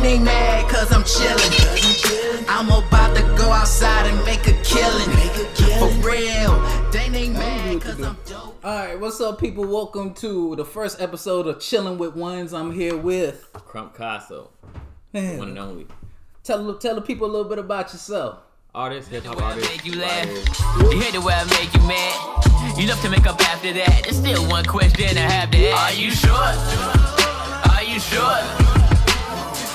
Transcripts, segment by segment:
ain't mad cause I'm chillin'. I'm about to go outside and make a killing. For real, they ain't mad cause I'm dope. Alright, what's up, people? Welcome to the first episode of Chillin' with Ones. I'm here with Crump Casso, Man. one and only. Tell the people a little bit about yourself. Artist, hip-hop artist. Make you laugh. You hear the way I make you mad. You love to make up after that. There's still one question I have to ask. Are you sure? Are you sure?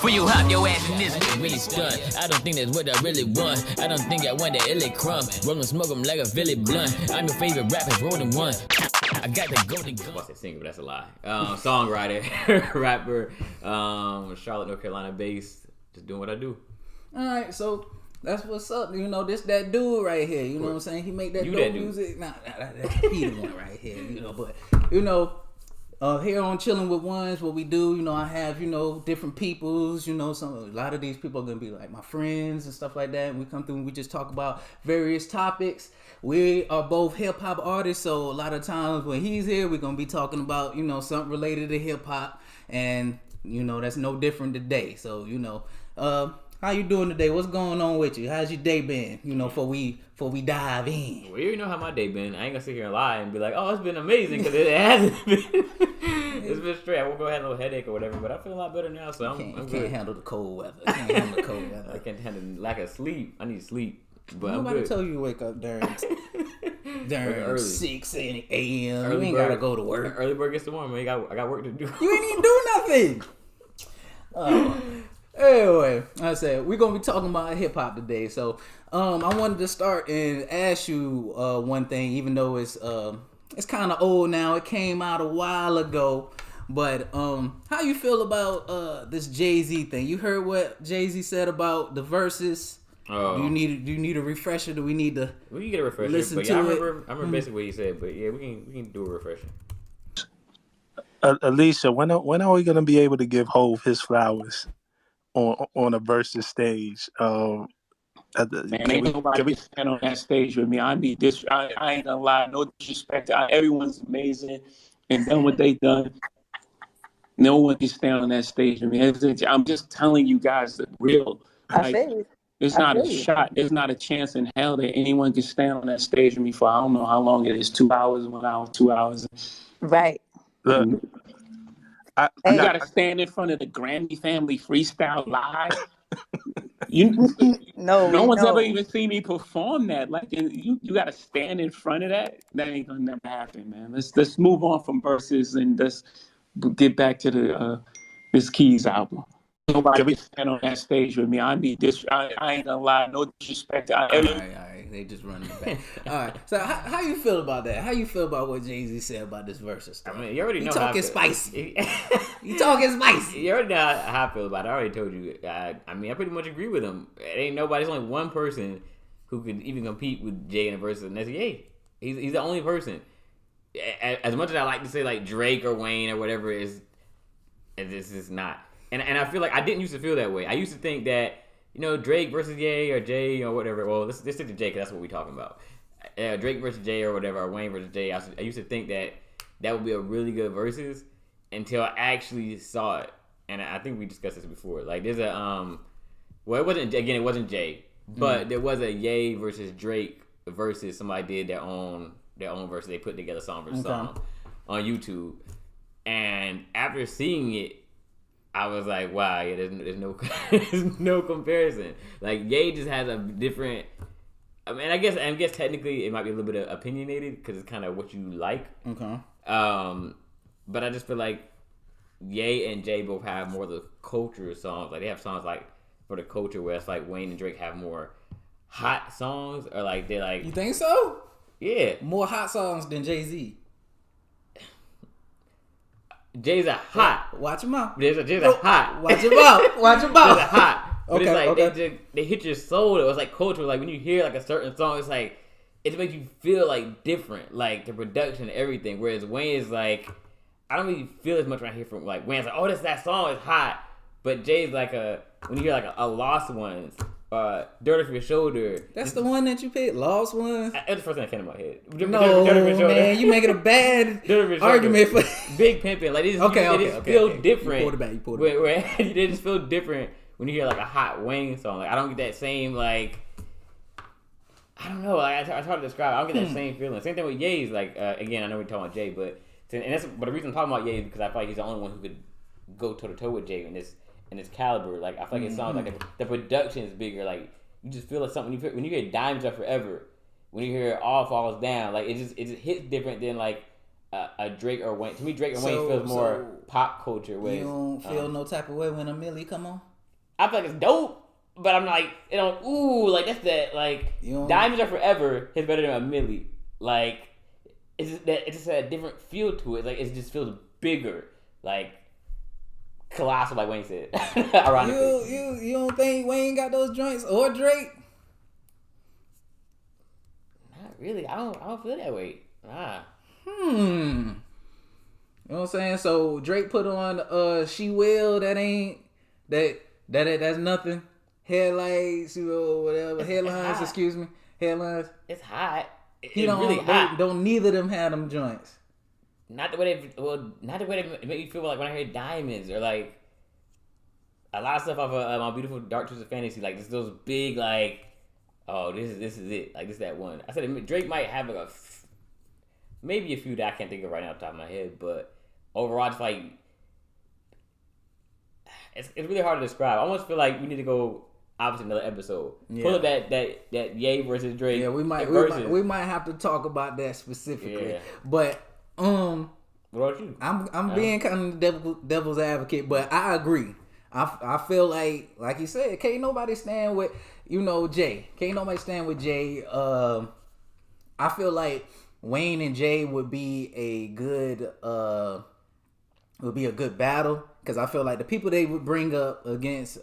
Will you hop your ass in this? Really stunned. I don't think that's what I really want. I don't think I want that illy crumb. Rollin' smoke 'em like a Philly blunt. I'm your favorite rapper, rolling one. I got the golden gun. I was say singer, but that's a lie. Songwriter, rapper, Charlotte, North Carolina based. Just doing what I do. Alright, so that's what's up. You know, this that dude right here. You know what I'm saying? He make that You dope that dude. music. Nah, he the one right here. You know, but you know. Here on Chillin' with Ones, what we do, you know, I have, you know, different peoples, you know, a lot of these people are going to be like my friends and stuff like that. And we come through and we just talk about various topics. We are both hip hop artists. So a lot of times when he's here, we're going to be talking about, you know, something related to hip hop. And, you know, that's no different today. So, you know, how you doing today? What's going on with you? How's your day been? You know, before we dive in. Well, you know how my day been. I ain't gonna sit here and lie and be like, oh, it's been amazing, because it hasn't been. It's been straight. I won't go have no headache or whatever, but I feel a lot better now, so I'm Can't good. handle the cold weather. Can't handle the cold weather. I can't handle lack of sleep. I need sleep, but Nobody I'm good. tell you to wake up during Early. 6 a.m. You Early ain't bird- gotta go to work. Early bird gets the worm, man. I got work to do. You ain't even do nothing. Anyway, I said we're gonna be talking about hip hop today. So, I wanted to start and ask you one thing, even though it's kind of old now. It came out a while ago, but how you feel about this Jay-Z thing? You heard what Jay-Z said about the verses? Oh. Do you need a refresher? Do we need to? We can get a refresher, Listen but to yeah, I it. remember basically what he said. But yeah, we can do a refresher. Alicia, when are we gonna be able to give Hove his flowers on a versus stage? Man, ain't nobody can stand on that stage with me. I need this. I ain't gonna lie. No disrespect. Everyone's amazing and done what they done. No one can stand on that stage with me. I'm just telling you guys the real. I feel you. It's I not a feel you. shot. There's not a chance in hell that anyone can stand on that stage with me for I don't know how long it is. 2 hours, 1 hour, 2 hours. Right. Look, You Hey. gotta stand in front of the Grammy family freestyle live. You No one's ever even seen me perform that. Like you got to stand in front of that. That ain't gonna never happen, man. Let's move on from verses and let's get back to the this Keys album. Nobody can stand on that stage with me. I need this. I ain't gonna lie. No disrespect. All right. They just running it back. All right. So how you feel about that? How you feel about what Jay-Z said about this versus stuff? I mean, you already know You how I talking feel. spicy. You talking spicy. You already know how I feel about it. I already told you. I mean, I pretty much agree with him. It ain't nobody. There's only one person who could even compete with Jay in a versus, and that's Ye. He's the only person. As much as I like to say like Drake or Wayne or whatever, this is not. And I feel like I didn't used to feel that way. I used to think that, you know, Drake versus Ye or Jay or whatever. Well, let's stick to Jay because that's what we're talking about. Drake versus Jay or whatever, or Wayne versus Jay. I used to think that would be a really good versus until I actually saw it. And I think we discussed this before. Like there's a well, it wasn't Jay, but there was a Ye versus Drake versus somebody did their own versus. They put together song for song on YouTube. And after seeing it, I was like, wow, yeah, there's no comparison. Like Ye just has a different. I mean, I guess technically it might be a little bit opinionated because it's kind of what you like. Okay. But I just feel like Ye and Jay both have more of the culture songs. Like they have songs like for the culture, where it's like Wayne and Drake have more hot songs, or like they're like. You think so? Yeah. More hot songs than Jay-Z. Jay's a hot. Watch him out. Jay's a hot. Watch him out. Watch him Jay's a out. hot. But Okay, it's like they hit your soul. It was like culture. Like when you hear like a certain song, it's like it makes you feel like different, like the production and everything. Whereas Wayne is like, I don't really feel as much when I hear from like Wayne's like, oh, that song is hot. But Jay's like when you hear like a Lost Ones, Dirt Off Your Shoulder. That's the one that you picked, Lost Ones. That's the first thing that came to my head. No, man, you making a bad argument for Big Pimpin'. Like, it feels different. You pulled it back. It just feels different when you hear like a hot Wayne song. Like, I don't get that same like. I don't know. Like, I try to describe. I don't get that same feeling. Same thing with Ye's. Like, again, I know we're talking about Jay, but the reason I'm talking about Ye is because I feel like he's the only one who could go toe to toe with Jay in this caliber. Like, I feel like it sounds like the production is bigger. Like, you just feel like something when you hear Diamonds Are Forever, when you hear All Falls Down, like it just hits different than like a Drake or Wayne. To me, Drake and Wayne feels more pop culture. You don't feel no type of way when a Millie come on? I feel like it's dope. But I'm like, like that's that, like, Diamonds Are Forever is better than a Millie. Like, it's just a different feel to it. Like, it just feels bigger. Like, colossal, like Wayne said. Ironically. You don't think Wayne got those joints or Drake? Not really. I don't feel that way. Nah. You know what I'm saying? So, Drake put on She Will, that's nothing. Headlights, whatever. Headlines, excuse me. Headlines. It's hot. It's really hot. Don't neither of them have them joints. Not the way they make you feel like when I hear Diamonds or like a lot of stuff off of My Beautiful Dark Twisted Fantasy. Like those big like, oh, this is it. Like this that one. I said Drake might have like maybe a few that I can't think of right now off the top of my head, but overall, it's like it's really hard to describe. I almost feel like we need to go. Obviously, another episode. Yeah. Pull up that Ye versus Drake. Yeah, we might have to talk about that specifically. Yeah. But what about you? I'm being kind of devil's advocate, but I agree. I feel like you said, can't nobody stand with Jay. Can't nobody stand with Jay. I feel like Wayne and Jay would be a good battle because I feel like the people they would bring up against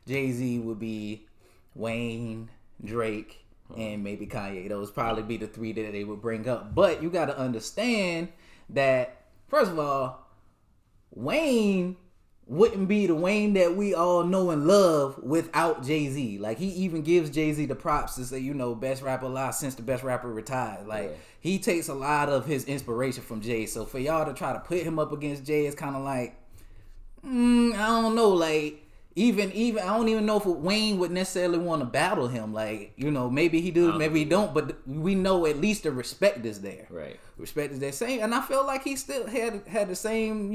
Jay-Z would be Wayne, Drake, and maybe Kanye. Those probably be the three that they would bring up. But you got to understand that, first of all, Wayne wouldn't be the Wayne that we all know and love without Jay-Z. Like, he even gives Jay-Z the props to say, best rapper alive since the best rapper retired. Like, he takes a lot of his inspiration from Jay. So for y'all to try to put him up against Jay is kind of like, I don't know, like, Even I don't even know if Wayne would necessarily want to battle him. Like, maybe he do, maybe he don't. But we know at least the respect is there. Right. Respect is there. Same, and I feel like he still had the same,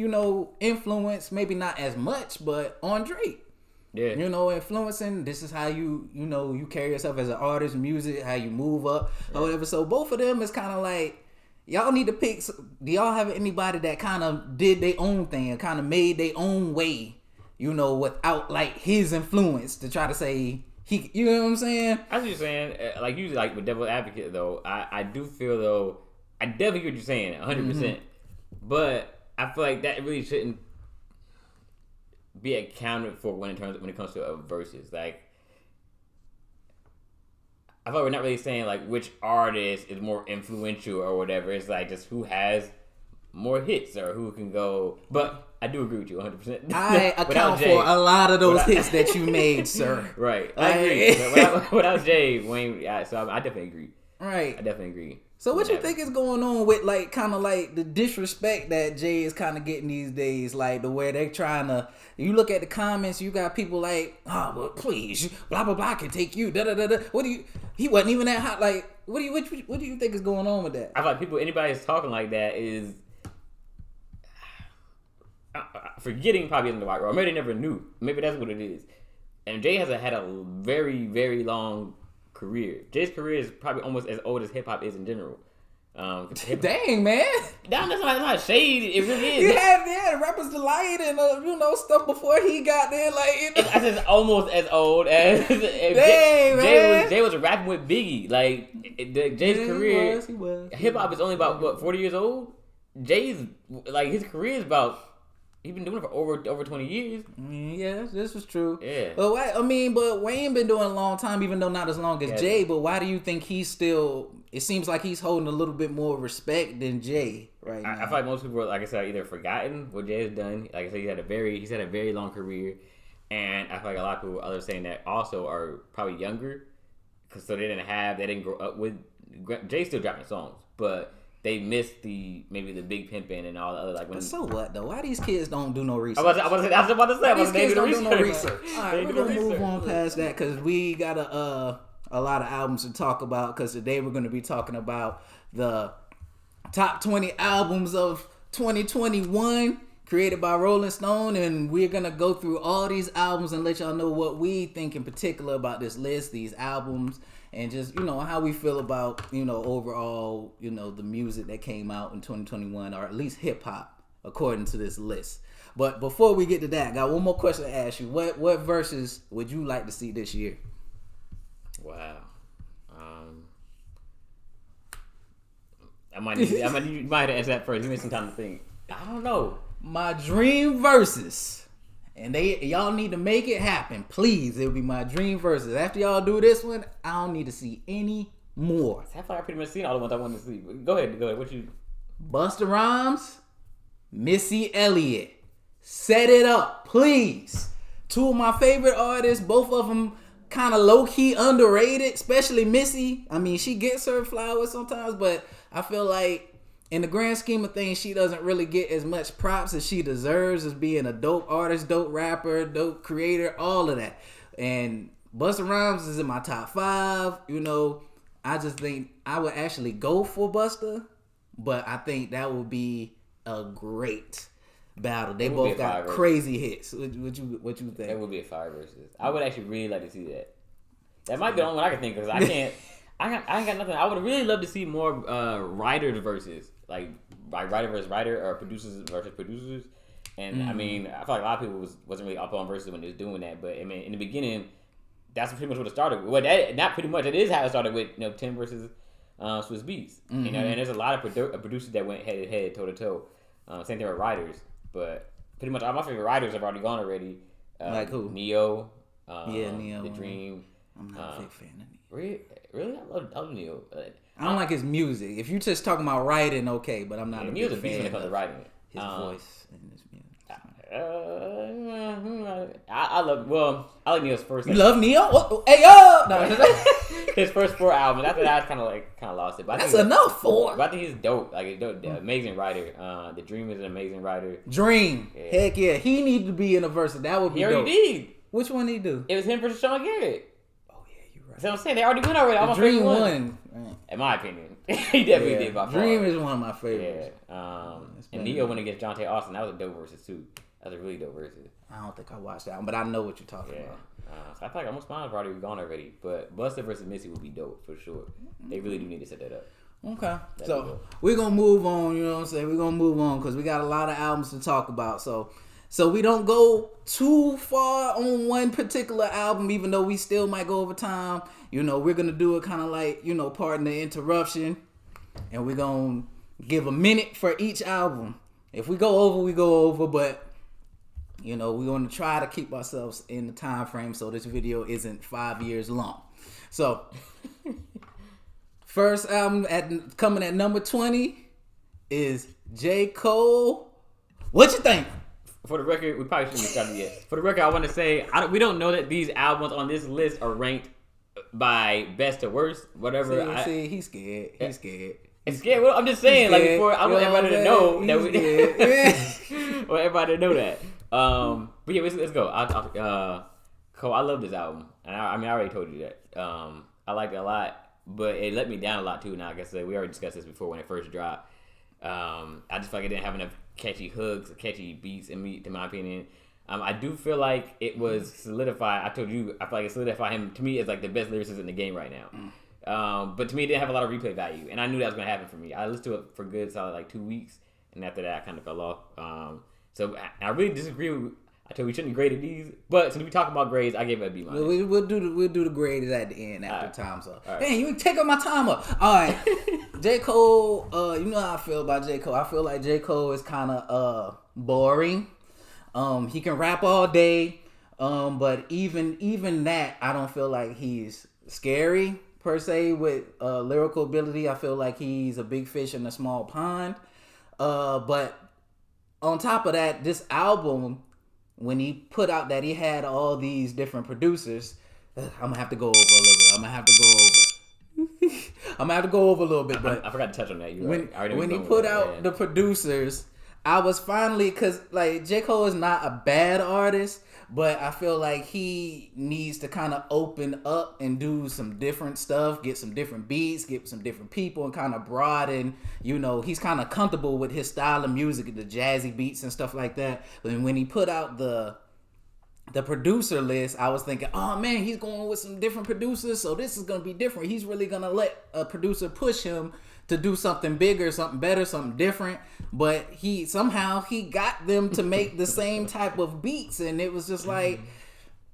influence. Maybe not as much, but on Drake. Yeah. Influencing. This is how you carry yourself as an artist, music, how you move up, or whatever. So both of them is kind of like. Y'all need to pick. Do y'all have anybody that kind of did their own thing, kind of made their own way? Without like his influence to try to say he, you know what I'm saying? I was just saying, like usually like with Devil's Advocate though, I do feel though, I definitely get what you're saying, 100%. But I feel like that really shouldn't be accounted for when it comes to verses. Like, I thought we're not really saying like which artist is more influential or whatever. It's like just who has more hits or who can go. But I do agree with you 100%. I account for a lot of those hits that you made, sir. Right. I agree. Without Jay, Wayne, so I definitely agree. Right. I definitely agree. So what you think is going on with like kind of like the disrespect that Jay is kind of getting these days? Like the way they're trying to, you look at the comments, you got people like, oh, well, please, blah blah blah can take you, da da da da. He wasn't even that hot. Like, what do you think is going on with that? I feel like anybody that's talking like that is forgetting probably in the right road. Maybe they never knew. Maybe that's what it is. And Jay has had a very, very long career. Jay's career is probably almost as old as hip hop is in general. Dang, man. That's not shade. It really is. You had Rappers Delight and stuff before he got there. Like, I said almost as old as Jay was rapping with Biggie. Like Jay's career, he was. Hip hop is only about what 40 years old. Jay's like his career is about. He's been doing it for over 20 years. Yeah, this was true. Yeah. But Wayne been doing it a long time, even though not as long as Jay. But why do you think he's still? It seems like he's holding a little bit more respect than Jay right now. I feel like most people, like I said, either forgotten what Jay has done. Like I said, he's had a very long career, And I feel like a lot of people others saying that also are probably younger, because so they didn't grow up with Jay's still dropping songs, but they missed maybe the Big Pimpin' and all the other like. But so what though? Why these kids don't do no research? I was about to say these kids don't do no research. All They right, we're do gonna move research. on past that because we got a lot of albums to talk about. Because today we're gonna be talking about the top 20 albums of 2021 created by Rolling Stone, and we're gonna go through all these albums and let y'all know what we think in particular about this list, these albums, and just how we feel about overall the music that came out in 2021, or at least hip hop according to this list. But before we get to that, I got one more question to ask you. What verses would you like to see this year? Wow. You might have to answer that first. Give me some time to think. I don't know. My dream verses, and y'all need to make it happen, please. It'll be my dream verses. After y'all do this one, I don't need to see any more. I feel like I pretty much seen all the ones I wanted to see. Go ahead. What you? Busta Rhymes, Missy Elliott, Set It Up, please. Two of my favorite artists, both of them kind of low-key underrated, especially Missy. I mean, she gets her flowers sometimes, but I feel like in the grand scheme of things, she doesn't really get as much props as she deserves as being a dope artist, dope rapper, dope creator, all of that. And Busta Rhymes is in my top 5. I just think I would actually go for Busta, but I think that would be a great battle. They both got crazy hits. What you think? That would be a fire versus. I would actually really like to see that. That might be the only one I can think of, because I can't. I ain't got nothing. I would really love to see more writers versus like writer versus writer, or producers versus producers. And I mean, I feel like a lot of people wasn't really up on versus when they was doing that. But I mean, in the beginning, that's pretty much what it started with. Well, not pretty much. It is how it started with Tim versus Swiss Beats. And there's a lot of producers that went head to head, toe to toe. Same thing with writers, but pretty much all my favorite writers have already gone already. Like who? Neo. Neo. The Dream. I'm not a big fan of Neo. Really? I love Neo. I don't like his music. If you're just talking about writing, okay, but I'm not a big fan. Neo's a beast when it comes to writing. His voice and his music. I like Neo's first. You love Neo? Hey yo! No. His first 4 albums. After that, I kind of lost it. But That's enough for. But I think he's dope. Like he's dope. Amazing writer. The Dream is an amazing writer. Dream. Yeah. Heck yeah. He needed to be in a verse. That would be dope. He already did. Which one did he do? It was him versus Sean Garrett. Oh yeah, you're right. That's what I'm saying. They already went already. The Dream won. In my opinion. He definitely did by far. Dream is one of my favorites. Yeah. And Neo went against Jonte Austin. That was a dope versus too. That was a really dope versus. I don't think I watched that one, but I know what you're talking about. So I feel like almost mine have already gone already. But Busta versus Missy would be dope for sure. They really do need to set that up. Okay. So we're going to move on, you know what I'm saying? We're going to move on because we got a lot of albums to talk about. So we don't go too far on one particular album, even though we still might go over time. We're going to do it kind of like, pardon the interruption. And we're going to give a minute for each album. If we go over, we go over, but we're going to try to keep ourselves in the time frame so this video isn't 5 years long. So, first album coming at number 20 is J. Cole. What you think? For the record, we probably shouldn't have started yet. For the record, I want to say we don't know that these albums on this list are ranked by best to worst, whatever. See, he's scared. He's scared. It's scared. Well, I'm just saying, like before, I want everybody to know that we. I want everybody to know that. But yeah, let's go. Cole, I love this album, and I already told you that. I liked it a lot, but it let me down a lot too. Now, like I said, we already discussed this before when it first dropped. I just feel like it didn't have enough catchy hooks, catchy beats in my opinion. I do feel like it was solidified. I told you, I feel like it solidified him to me as like the best lyricist in the game right now. But to me, it didn't have a lot of replay value, and I knew that was going to happen for me. I listened to it for good solid like 2 weeks, and after that, I kind of fell off. So I really disagree with. I told you we shouldn't have graded these, but since we talk about grades, I gave it a B-. We'll do the grades at the end after time's up. Right. Man, you take up my timer. All right, J. Cole. You know how I feel about J. Cole. I feel like J. Cole is kind of boring. He can rap all day, but even that, I don't feel like he's scary per se with lyrical ability. I feel like he's a big fish in a small pond. But on top of that, this album when he put out that he had all these different producers, I'm gonna have to go over a little bit. I'm gonna have to go over a little bit, but I forgot to touch on that. When he put out the producers, I was finally, because like J. Cole is not a bad artist, but I feel like he needs to kind of open up and do some different stuff, get some different beats, get some different people, and kind of broaden. He's kind of comfortable with his style of music, the jazzy beats and stuff like that. But when he put out the producer list, I was thinking, oh man, he's going with some different producers, so this is going to be different. He's really going to let a producer push him to do something bigger, something better, something different. But he got them to make the same type of beats, and it was just like,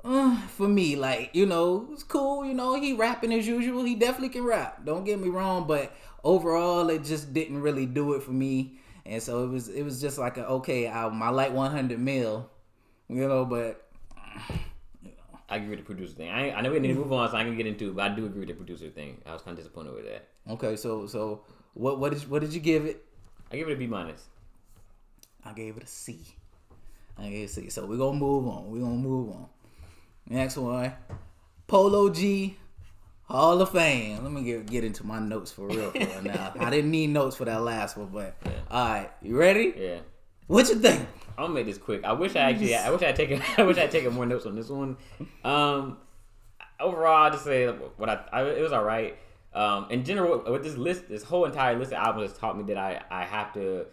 for me, like, it's cool. He rapping as usual. He definitely can rap. Don't get me wrong, but overall, it just didn't really do it for me. And so it was just like an okay album. I like 100 Mil, but. I agree with the producer thing. I know we need to move on, so I can get into it, but I do agree with the producer thing. I was kind of disappointed with that. Okay, so what did you give it? I gave it a B-. I gave it a C. So we're gonna move on. Next one, Polo G, Hall of Fame. Let me get into my notes for real now. I didn't need notes for that last one, but all right, you ready? Yeah. What you think? I'm gonna make this quick. I wish I had taken more notes on this one. Overall, I just say it was all right. In general, with this list, this whole entire list of albums has taught me that I have to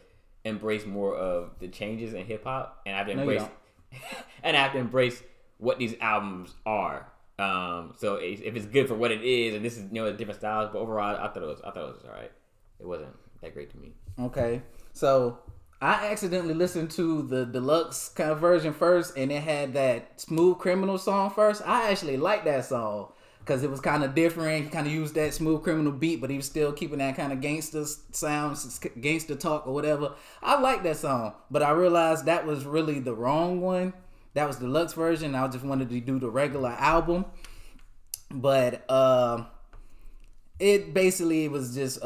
embrace more of the changes in hip hop, and I have to embrace what these albums are. So if it's good for what it is, and this is different styles, but overall, I thought it was all right. It wasn't that great to me. Okay, so I accidentally listened to the deluxe kind of version first, and it had that Smooth Criminal song first. I actually liked that song because it was kind of different. He kind of used that Smooth Criminal beat, but he was still keeping that kind of gangster sound, gangster talk or whatever. I liked that song, but I realized that was really the wrong one. That was the deluxe version. I just wanted to do the regular album, but it basically was just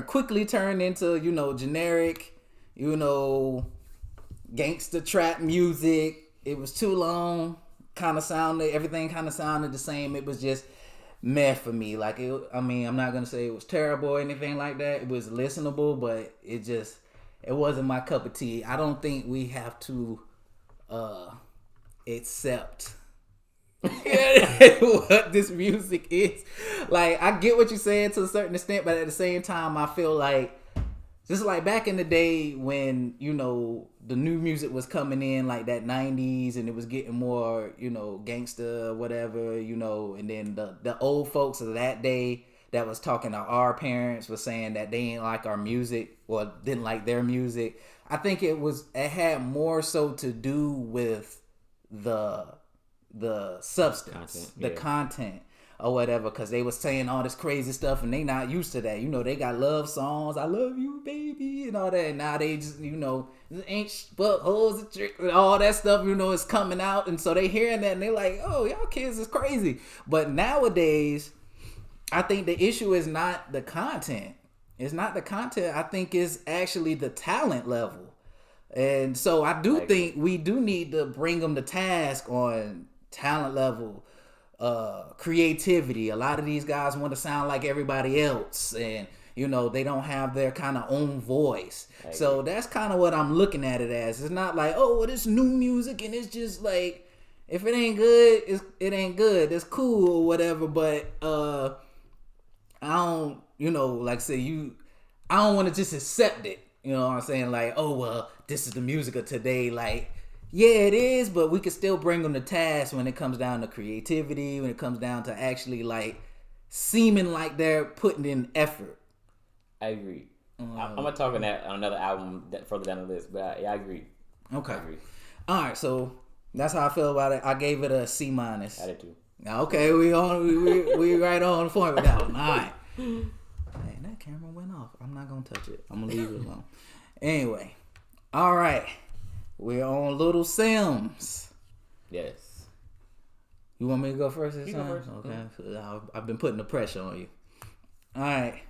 quickly turned into generic. Gangster trap music. It was too long. Everything kind of sounded the same. It was just meh for me. Like, I'm not going to say it was terrible or anything like that. It was listenable, but it wasn't my cup of tea. I don't think we have to accept what this music is. Like, I get what you're saying to a certain extent, but at the same time, I feel like just like back in the day when, the new music was coming in, like that 90s, and it was getting more, gangster, whatever, and then the old folks of that day that was talking to our parents was saying that they ain't like our music or didn't like their music. I think it had more so to do with the substance, content. Or whatever, because they was saying all this crazy stuff and they not used to that. They got love songs, I love you, baby, and all that. And now they just, ain't but hoes and trick and all that stuff, is coming out. And so they hearing that and they like, oh, y'all kids is crazy. But nowadays, I think the issue is not the content. It's not the content. I think it's actually the talent level. And so I do think we do need to bring them to task on talent level. Creativity. A lot of these guys want to sound like everybody else, and they don't have their kind of own voice. So that's kind of what I'm looking at it as. It's not like, oh, well, it's new music and it's just like, if it ain't good, it ain't good. It's cool or whatever. But I don't, like I say, I don't want to just accept it. You know what I'm saying? Like, oh well, this is the music of today. Like, yeah, it is, but we can still bring them to task when it comes down to creativity, when it comes down to actually like seeming like they're putting in effort. I agree. I'm gonna talk on that on another album further down the list, but I agree. Okay. I agree. All right, so that's how I feel about it. I gave it a C-. I did too. Okay, we right on the point with that one. All right. Hey, that camera went off. I'm not gonna touch it. I'm gonna leave it alone. Anyway, all right. We're on Little Sims. Yes. You want me to go first this time? Go first. Okay. So I've been putting the pressure on you. All right.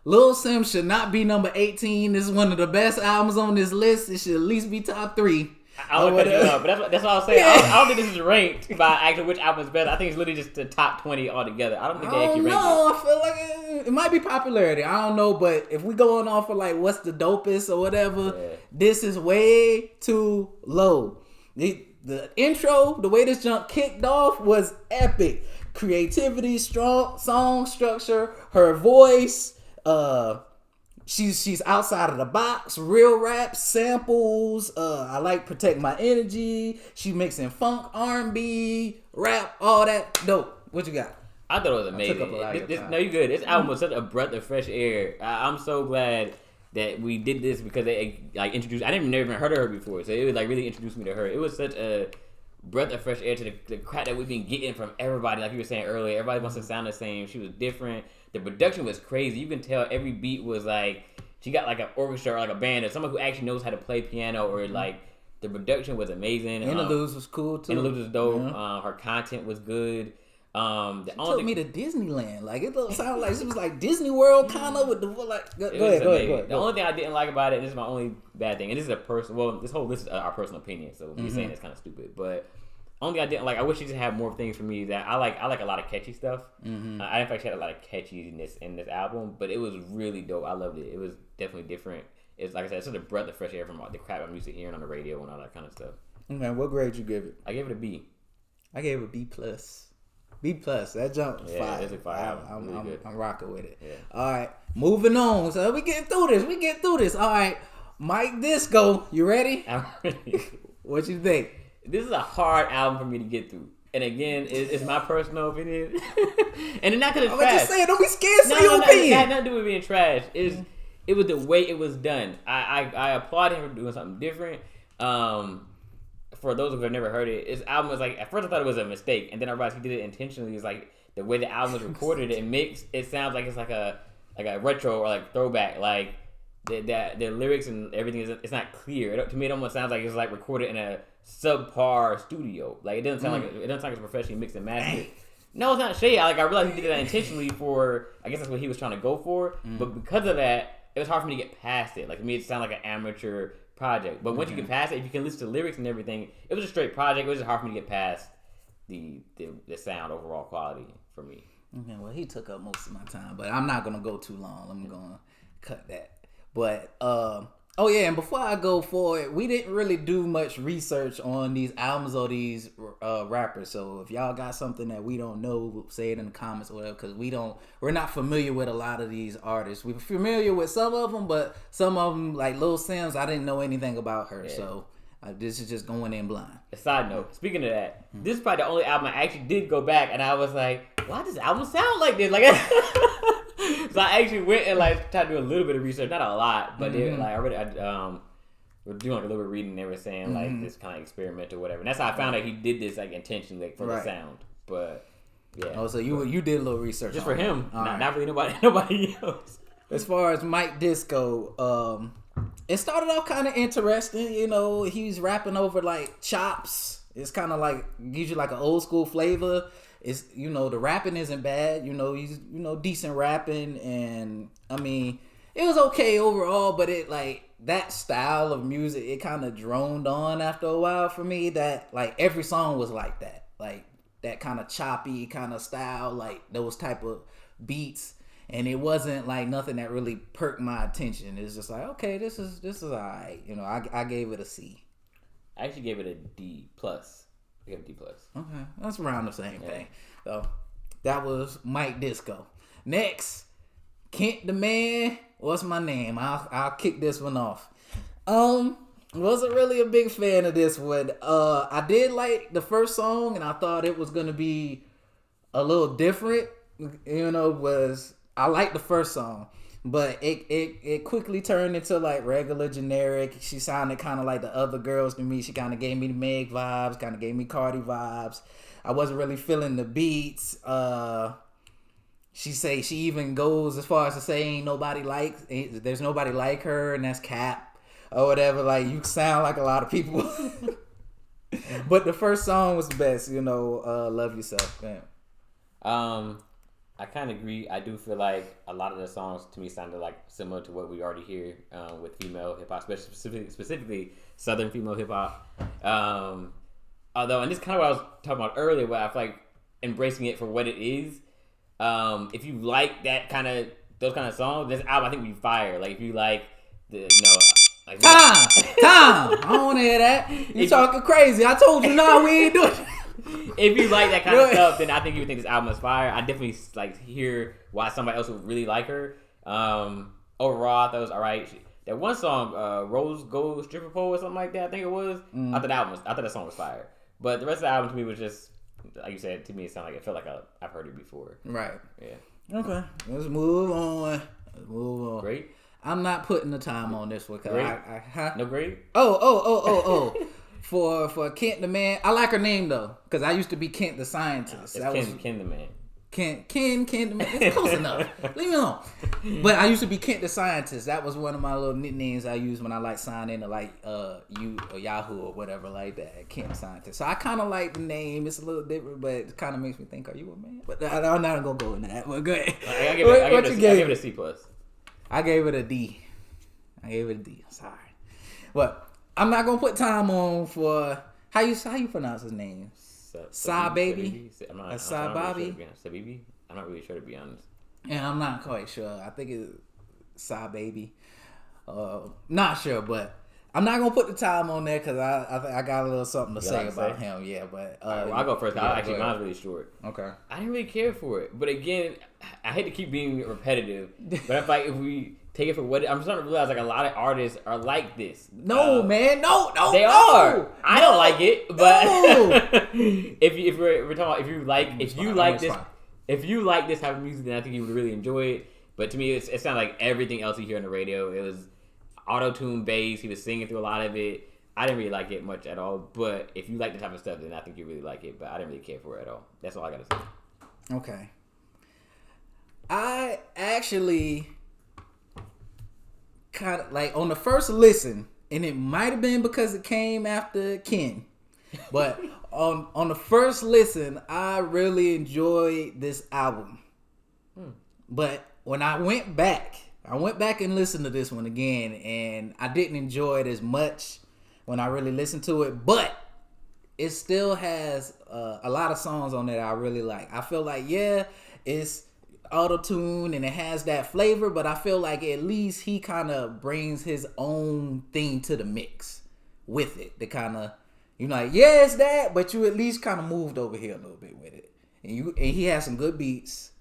Little Sims should not be number 18. This is one of the best albums on this list. It should at least be top 3. I don't cut you up, but that's what I was saying. I don't think this is ranked by actually which album is better. I think it's literally just the top 20 altogether. I don't think they actually rank it. I feel like it might be popularity. I don't know, but if we going off of like what's the dopest or whatever, this is way too low. The intro, the way this junk kicked off was epic. Creativity, strong song structure, her voice, she's outside of the box, real rap, samples, I like Protect My Energy, she mixing funk, R&B, rap, all that. Dope. What you got? I thought it was amazing. No, you good. This album was such a breath of fresh air. I'm so glad that we did this because they like introduced. I never even heard of her before, so it was like really introduced me to her. It was such a breath of fresh air to the crap that we've been getting from everybody. Like you were saying earlier, everybody wants to sound the same. She was different. The production was crazy. You can tell every beat was like she got like an orchestra or like a band or someone who actually knows how to play piano or like the production was amazing. Interludes was cool too. Interludes was dope. Her content was good. She took me to Disneyland. Like it sounded like she was like Disney World kind of with the like. Go ahead. The only thing I didn't like about it, and this is my only bad thing, and this is a personal. Well, this whole list is our personal opinion, so me saying it's kind of stupid. But only thing I didn't like, I wish she just had more things for me that I like. I like a lot of catchy stuff. I in fact had a lot of catchiness in this album, but it was really dope. I loved it. It was definitely different. It's like I said, it's such a breath of fresh air from the crap I'm used to hearing on the radio and all that kind of stuff. Man, what grade you give it? I gave it a B. I gave it a B plus. B plus. That jump was fire. It's a fire. I'm rocking with it. Yeah. All right, moving on. So we getting through this. All right, Mike Disco, you ready? I'm ready. What you think? This is a hard album for me to get through. And again, it's my personal opinion. And it's not because it's trash. Just say it. Don't be scared. Say your opinion. It had nothing to do with being trash. It was the way it was done. I applaud him for doing something different. For those who have never heard it, his album was like, at first I thought it was a mistake, and then I realized he did it intentionally. It's like the way the album was recorded and mixed, it sounds like it's like a retro or like throwback. Like the lyrics and everything it's not clear. To me, it almost sounds like it's like recorded in a subpar studio. Like it doesn't sound like it's professionally mixed and mastered. No, it's not shade. I realized he did that intentionally for, I guess that's what he was trying to go for. But because of that, it was hard for me to get past it. Like to me, it sounded like an amateur project. But once you get past it, if you can listen to lyrics and everything, it was a straight project. It was just hard for me to get past the sound overall quality for me. Okay, well, he took up most of my time, but I'm not gonna go too long. I'm gonna cut that. But oh yeah, and before I go forward, we didn't really do much research on these albums or these rappers. So if y'all got something that we don't know, say it in the comments or whatever, because we're not familiar with a lot of these artists. We're familiar with some of them, but some of them, like Lil Sims, I didn't know anything about her. Yeah. So this is just going in blind. A side note, speaking of that, this is probably the only album I actually did go back and I was like, why does this album sound like this? Like, so I actually went and like tried to do a little bit of research, not a lot, but we're doing like a little bit of reading. They were saying like this kind of experimental, whatever. And that's how I found out he did this like intentionally, like, for the sound. But yeah. Oh, so you did a little research just for him, not really nobody else. As far as Mike Disco, it started off kind of interesting. You know, he's rapping over like chops. It's kind of like gives you like an old school flavor. It's, you know, the rapping isn't bad. You know, he's, you know, decent rapping, and I mean, it was okay overall. But it like that style of music, it kind of droned on after a while for me. That like every song was like that kind of choppy kind of style, like those type of beats. And it wasn't like nothing that really perked my attention. It's just like, okay, this is all right. You know, I gave it a C. I actually gave it a D plus. I gave it a D plus. Okay, that's around the same thing. So that was Mike Disco. Next, Kent the Man. What's my name? I'll kick this one off. Wasn't really a big fan of this one. I did like the first song, and I thought it was gonna be a little different. You know, I liked the first song, but it quickly turned into like regular generic. She sounded kind of like the other girls to me. She kind of gave me the Meg vibes, kind of gave me Cardi vibes. I wasn't really feeling the beats. She even goes as far as to say there's nobody like her, and that's cap or whatever. Like, you sound like a lot of people. But the first song was the best, you know, Love Yourself. Man. I kind of agree. I do feel like a lot of the songs to me sounded like similar to what we already hear with female hip hop, specifically Southern female hip hop. Although, and this is kind of what I was talking about earlier, where I feel like embracing it for what it is. If you like those kind of songs, this album I think would be fire. Like if you like like Time. I don't want to hear that. You talking crazy? I told you, no, we ain't doing. If you like that kind of stuff, then I think you would think this album is fire. I definitely like hear why somebody else would really like her. Overall, I thought it was alright. That one song, Rose Gold Stripper Pole or something like that, I think it was. I thought that song was fire. But the rest of the album to me was just, like you said, to me it sounded like it felt like I've heard it before. Right. Yeah. Okay. Let's move on. Great. I'm not putting the time on this one. No grade? Oh. For Kent the Man, I like her name though, because I used to be Kent the Scientist. It's Ken the Man. Ken the Man. It's close enough. Leave me alone. But I used to be Kent the Scientist. That was one of my little nicknames I used when I like sign into like Yahoo or whatever like that. Kent the Scientist. So I kind of like the name. It's a little different, but it kind of makes me think, are you a man? But I'm not gonna go into that. But go ahead. I give it a C+. I gave it a D. Sorry. But I'm not gonna put time on for how you pronounce his name. Sa Baby. Sa Bobby. I'm not really sure to be honest. And I'm not quite sure. I think it's Sa Baby. Not sure, but I'm not gonna put the time on there because I got a little something to say about him. Yeah, but I'll go first. Actually, mine's really short. Okay. I didn't really care for it, but again, I hate to keep being repetitive, but I feel like if we take it for what I'm starting to realize, like a lot of artists are like this. No, man, no, they are. I don't like it, but if we're talking about if you like this type of music, then I think you would really enjoy it. But to me, it sounded like everything else you hear on the radio. It was auto-tune bass. He was singing through a lot of it. I didn't really like it much at all. But if you like the type of stuff, then I think you really like it. But I didn't really care for it at all. That's all I gotta say. Okay. I actually kind of like on the first listen, and it might have been because it came after Ken, but on the first listen, I really enjoyed this album. But when I went back and listened to this one again, and I didn't enjoy it as much when I really listened to it, but it still has a lot of songs on there that I really like. I feel like, it's auto-tune and it has that flavor, but I feel like at least he kind of brings his own thing to the mix with it. The kind of, it's that, but you at least kind of moved over here a little bit with it. And he has some good beats.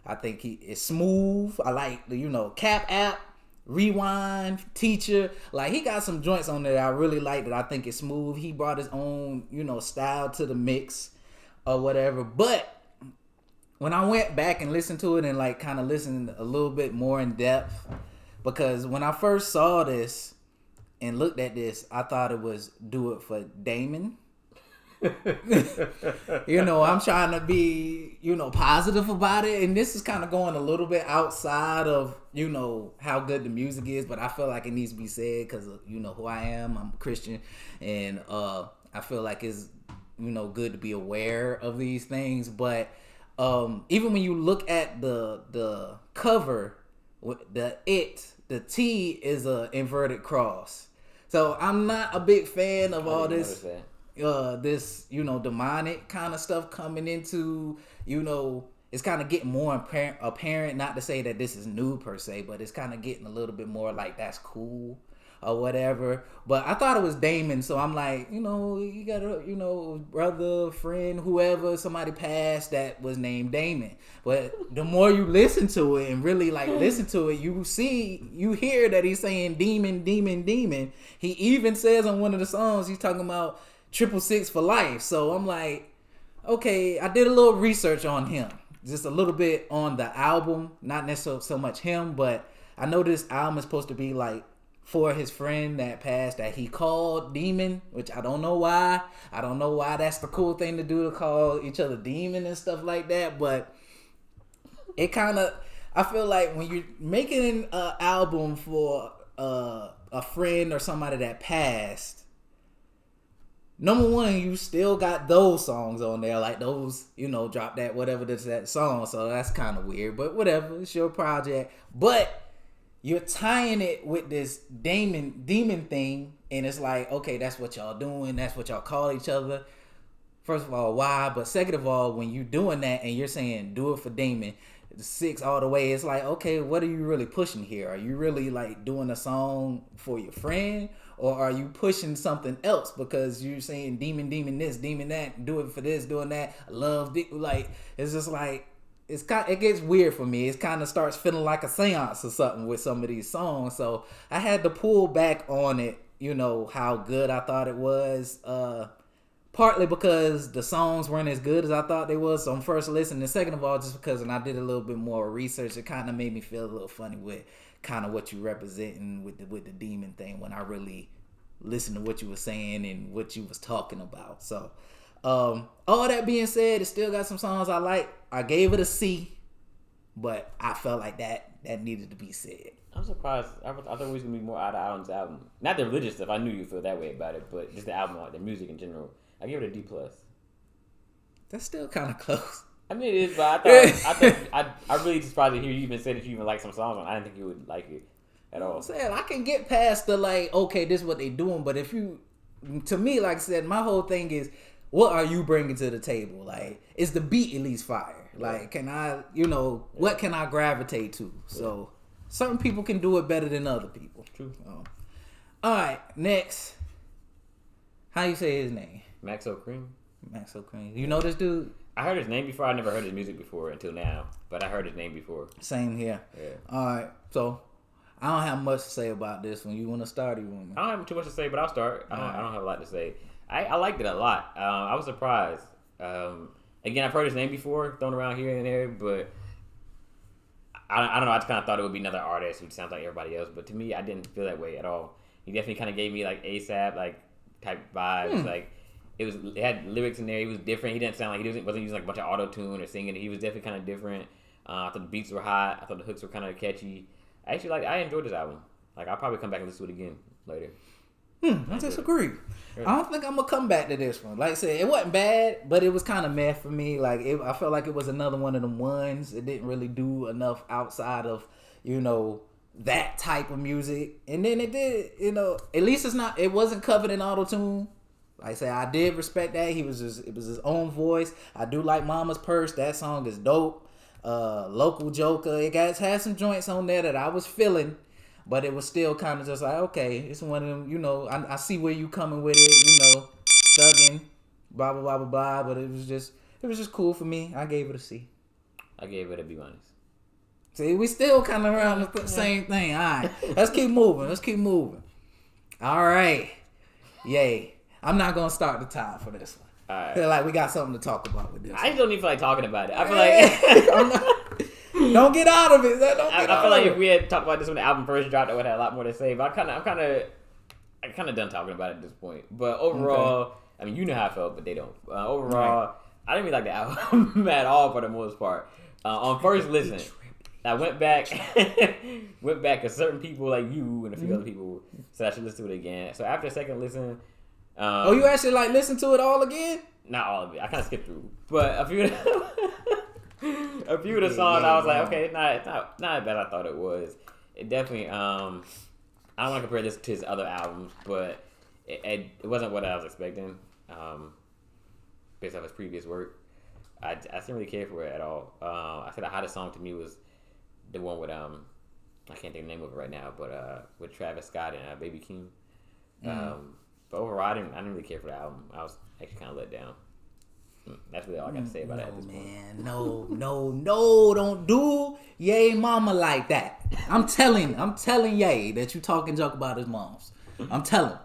I think it's smooth. I like the, Cap App, Rewind, Teacher. Like, he got some joints on there that I really like that I think is smooth. He brought his own, style to the mix or whatever. But when I went back and listened to it and like kind of listened a little bit more in depth, because when I first saw this and looked at this, I thought it was Do It for Damon. I'm trying to be, positive about it. And this is kind of going a little bit outside of, how good the music is. But I feel like it needs to be said because, who I am. I'm a Christian. And I feel like it's, good to be aware of these things. But even when you look at the cover, the T is a inverted cross. So I'm not a big fan of all this. This demonic kind of stuff coming into, it's kind of getting more apparent. Not to say that this is new per se, but it's kind of getting a little bit more like that's cool or whatever. But I thought it was Damon, so I'm like, you got a, brother, friend, whoever, somebody passed that was named Damon. But the more you listen to it and really listen to it, you hear that he's saying demon, demon, demon. He even says on one of the songs, he's talking about 666 for life. So I'm like, okay, I did a little research on him, just a little bit on the album, not necessarily so much him, but I know this album is supposed to be like for his friend that passed that he called Demon, which I don't know why. I don't know why that's the cool thing to do, to call each other Demon and stuff like that. But it kind of, I feel like when you're making an album for a friend or somebody that passed, number one, you still got those songs on there, like those, drop that, whatever that's that song. So that's kind of weird, but whatever. It's your project. But you're tying it with this demon thing, and it's like, okay, that's what y'all doing. That's what y'all call each other. First of all, why? But second of all, when you're doing that and you're saying do it for Damon, 6 all the way, it's like, okay, what are you really pushing here? Are you really like doing a song for your friend, or are you pushing something else because you're saying demon this, demon that, do it for this, doing that, love, like, it's just like, it gets weird for me. It kind of starts feeling like a seance or something with some of these songs. So I had to pull back on it, how good I thought it was. Partly because the songs weren't as good as I thought they was on first listen. And second of all, just because when I did a little bit more research, it kind of made me feel a little funny with kind of what you representing with the demon thing when I really listened to what you were saying and what you was talking about. So all that being said, it still got some songs I like. I gave it a C, but I felt like that needed to be said. I'm surprised. I thought it was gonna be more out of Adam's album. Not the religious stuff. I knew you feel that way about it, but just the album, like the music in general. I give it a D+. That's still kind of close. I mean, it is, but I really just surprised to hear you even say that you even like some songs. I didn't think you would like it at all. I'm saying I can get past the like, okay, this is what they doing, but to me, like I said, my whole thing is, what are you bringing to the table? Like, is the beat at least fire? Like, can I, what can I gravitate to? So, certain people can do it better than other people. True. All right, next. How you say his name? Maxo Cream. Maxo Cream. You know this dude? I heard his name before. I never heard his music before until now, but I heard his name before. Same here. Yeah. All right, so I don't have much to say about this one. You want to start, or you want me? I don't have too much to say, but I'll start. I don't have a lot to say. I liked it a lot. I was surprised. Again, I've heard his name before, thrown around here and there, but I don't know. I just kind of thought it would be another artist who sounds like everybody else, but to me, I didn't feel that way at all. He definitely kind of gave me like ASAP like type vibes. Like it had lyrics in there. He was different. He didn't sound like he wasn't using like a bunch of auto tune or singing. He was definitely kind of different. I thought the beats were hot. I thought the hooks were kind of catchy. I enjoyed this album. Like I'll probably come back and listen to it again later. I disagree. I don't think I'm gonna come back to this one. Like I said, it wasn't bad, but it was kind of meh for me. Like I felt like it was another one of them ones. It didn't really do enough outside of that type of music. And then it did, at least it wasn't covered in auto tune. Like I said, I did respect that. It was his own voice. I do like Mama's Purse. That song is dope. Local Joker. It had some joints on there that I was feeling. But it was still kind of just like, okay, it's one of them, I see where you coming with it, thugging, blah, blah, blah, blah, blah. But it was just cool for me. I gave it a C. I gave it a B-. See, we still kind of around the same thing. All right, let's keep moving. All right. Yay. I'm not going to start the time for this one. All right. I feel like we got something to talk about with this I just don't even feel like talking about it. I feel like... Don't get out of it. I feel like if we had talked about this when the album first dropped, I would have had a lot more to say. But I'm kind of done talking about it at this point. But overall, I mean, you know how I felt, but they don't. Overall, I didn't really like the album at all for the most part. On first listen, I went back, because certain people like you and a few other people said I should listen to it again. So after a second listen, you actually like listen to it all again? Not all of it. I kind of skipped through, but a few of the songs I was like, okay, it's not as bad as I thought it was. It definitely, I don't want to compare this to his other albums, but it wasn't what I was expecting based off his previous work. I didn't really care for it at all. I said the hottest song to me was the one with, I can't think of the name of it right now, but with Travis Scott and Baby Keem. But overall, I didn't really care for the album. I was actually kind of let down. That's really all I got to say about it at this point. Man, no, don't do Ye mama like that. I'm telling Ye that you talking junk about his moms. I'm telling.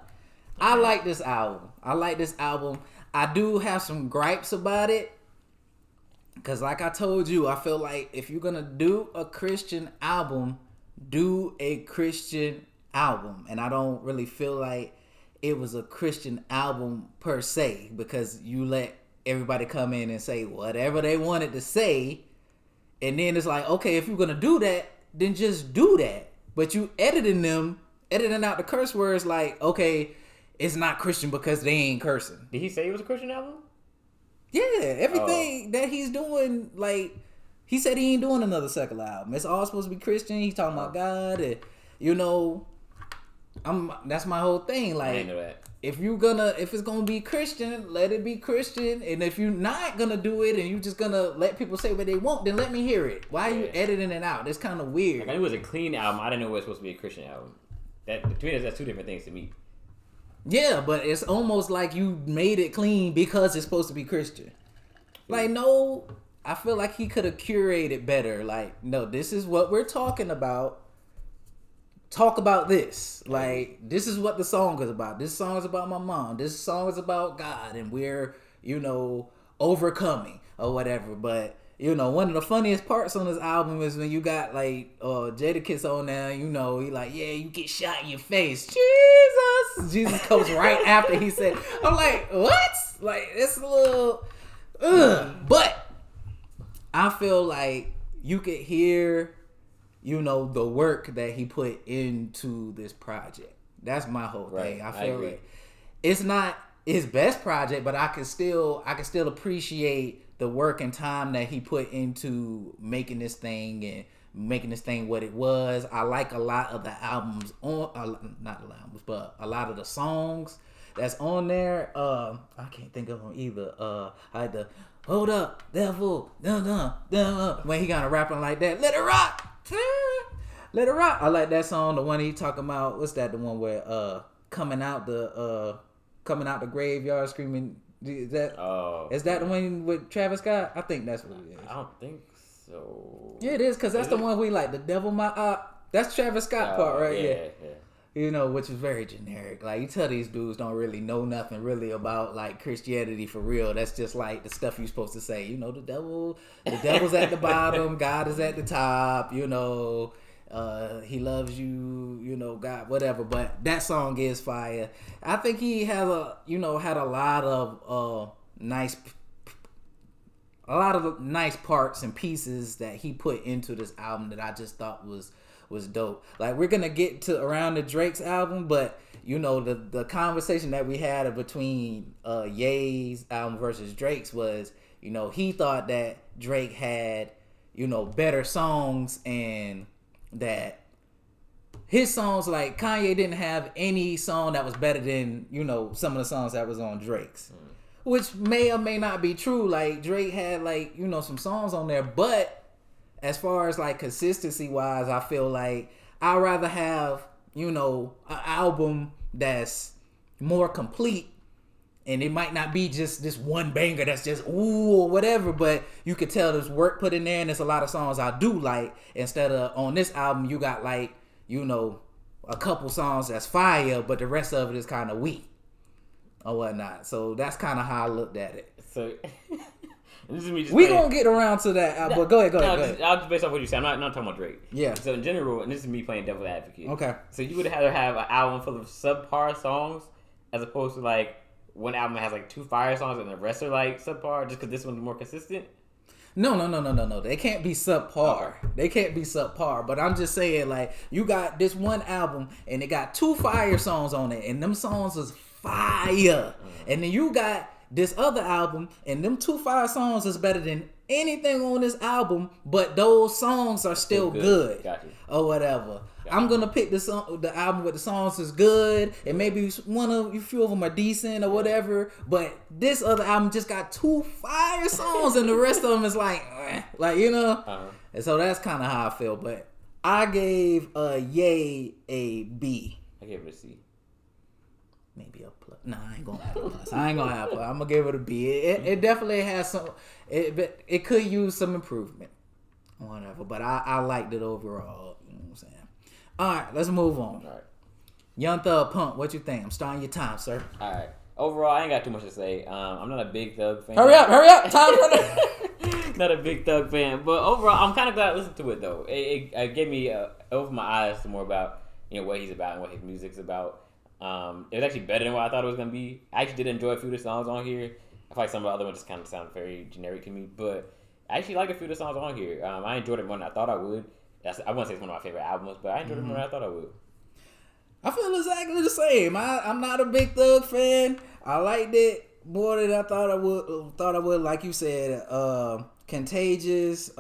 I like this album. I do have some gripes about it. Because like I told you, I feel like if you're going to do a Christian album, do a Christian album. And I don't really feel like it was a Christian album per se. Because you let everybody come in and say whatever they wanted to say, and then it's like, okay, if you're gonna do that, then just do that. But you editing out the curse words, like, okay, it's not Christian because they ain't cursing. Did he say it was a Christian album? Yeah, everything that he's doing, like, he said he ain't doing another secular album. It's all supposed to be Christian. He's talking about God, and that's my whole thing. Like, I didn't know that. if it's gonna be Christian, let it be Christian. And if you're not gonna do it and you just gonna let people say what they want, then let me hear it. Why are you editing it out? It's kind of weird. Like, I knew it was a clean album. I didn't know it was supposed to be a Christian album. That to me, that's two different things to me. Yeah, but it's almost like you made it clean because it's supposed to be Christian. Like, no, I feel like he could have curated better. Like, no, this is what we're talking about. Talk about this. Like, this is what the song is about. This song is about my mom. This song is about God, and we're, overcoming or whatever. But, one of the funniest parts on this album is when you got, like, Jadakiss on there, he like, yeah, you get shot in your face. Jesus comes right after he said, I'm like, what? Like, it's a little, But I feel like you could hear, the work that he put into this project. That's my whole thing. I feel like it's not his best project, but I can still appreciate the work and time that he put into making this thing and making this thing what it was. I like a lot of the albums not the albums, but a lot of the songs that's on there. I can't think of them either. I had to hold up, devil, when he kind of rapping like that. Let it rock. Let it rock. I like that song. The one he talking about. What's that? The one where coming out the graveyard screaming. Is that the one with Travis Scott? I think that's what it is. I don't think so. Yeah, it is, because that's the one we like. The devil my that's Travis Scott part right here. Yeah. Which is very generic. Like, you tell these dudes don't really know nothing really about, like, Christianity for real. That's just like the stuff you're supposed to say. The devil's at the bottom, God is at the top, he loves you, God, whatever. But that song is fire. I think he has had a lot of nice parts and pieces that he put into this album that I just thought was dope. Like, we're gonna get to around the Drake's album, but the conversation that we had between Ye's album versus Drake's was, he thought that Drake had better songs, and that his songs, like, Kanye didn't have any song that was better than some of the songs that was on Drake's, which may or may not be true. Like, Drake had, like, some songs on there, but as far as, like, consistency wise, I feel like I'd rather have, an album that's more complete, and it might not be just this one banger that's just ooh or whatever, but you could tell there's work put in there, and there's a lot of songs I do like, instead of on this album you got, like, a couple songs that's fire, but the rest of it is kind of weak or whatnot. So that's kind of how I looked at it. So this is me just we gonna get around to that, but go ahead. I'll just based off what you said. I'm not talking about Drake. Yeah. So in general, and this is me playing devil advocate. Okay. So you would rather have an album full of subpar songs as opposed to, like, one album that has, like, 2 fire songs and the rest are, like, subpar, just because this one's more consistent? No. They can't be subpar. Okay. They can't be subpar. But I'm just saying, like, you got this one album and it got 2 fire songs on it, and them songs is fire. And then you got this other album, and them 2 fire songs is better than anything on this album, but those songs are still good. Gotcha. Or whatever. Gotcha. I'm gonna pick the album with the songs is good, and maybe a few of them are decent or whatever. But this other album just got 2 fire songs, and the rest of them is like, And so that's kind of how I feel. But I gave Ye a B. I gave it a C. Maybe a plus. Nah, I ain't gonna have a plus. I'm gonna give it a B. It definitely has some. It could use some improvement, whatever. But I liked it overall. You know what I'm saying? All right, let's move on. All right. Young Thug Punk, what you think? I'm starting your time, sir. All right. Overall, I ain't got too much to say. I'm not a big Thug fan. Hurry up! Time running. Not a big Thug fan, but overall, I'm kind of glad I listened to it though. It gave me opened my eyes to more about what he's about and what his music's about. It was actually better than what I thought it was gonna be. I actually did enjoy a few of the songs on here. I feel like some of the other ones just kind of sound very generic to me, but I actually like a few of the songs on here. I enjoyed it more than I thought I would. I wouldn't say it's one of my favorite albums, but I enjoyed it more than I thought I would. I feel exactly the same. I'm not a big Thug fan. I liked it more than I thought I would. Like you said, Contagious,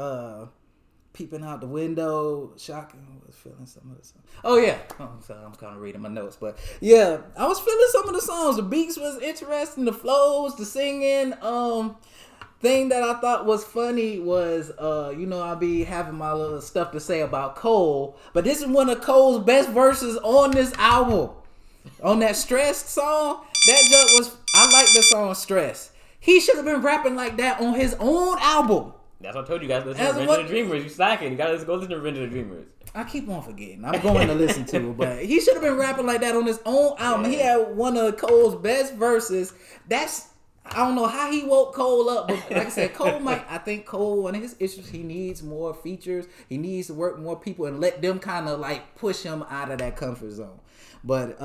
Peeping Out the Window, Shocking. I was feeling some of the songs. Oh yeah. Oh, I'm sorry. I'm kind of reading my notes, but yeah, I was feeling some of the songs. The beats was interesting. The flows, the singing. Thing that I thought was funny was, I be having my little stuff to say about Cole, but this is one of Cole's best verses on this album. On that Stressed song, that junk was, I like the song Stress. He should have been rapping like that on his own album. That's what I told you guys. Listen to Revenge of the Dreamers. You slacking. You gotta go listen to Revenge of the Dreamers. I keep on forgetting. I'm going to listen to it, but he should have been rapping like that on his own album. Yeah. He had one of Cole's best verses. I don't know how he woke Cole up, but like I said, I think Cole, one of his issues, he needs more features. He needs to work with more people and let them kind of like push him out of that comfort zone. But,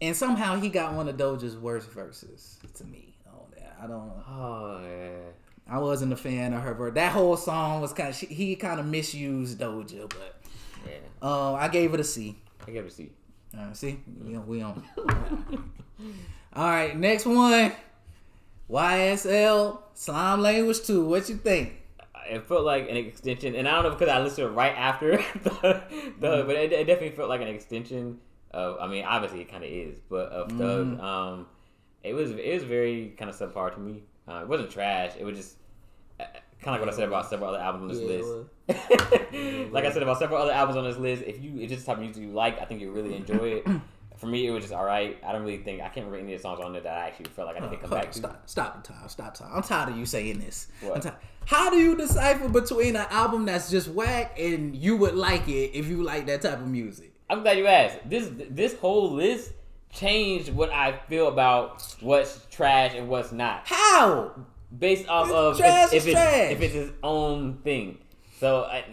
and somehow he got one of Doja's worst verses to me on that. I don't know. Oh, yeah. I wasn't a fan of her verse. That whole song was he kind of misused Doja, but yeah. I gave it a C. I gave it a C. See? We on. All right, next one. YSL Slime Language 2. What you think? It felt like an extension, and I don't know because I listened to it right after but it definitely felt like an extension of. I mean, obviously it kind of is, but of Thug. It was very kind of subpar to me. It wasn't trash. It was just kind of like what I said about several other albums on this list. Like I said about several other albums on this list, if it's just the type of music you like, I think you really enjoy it. For me, it was just all right. I can't remember any of the songs on there that I actually felt like I need to come back to. Stop time. I'm tired of you saying this. What? How do you decipher between an album that's just whack and you would like it if you like that type of music? I'm glad you asked. This whole list changed what I feel about what's trash and what's not. How? Based off of if it's his own thing. So I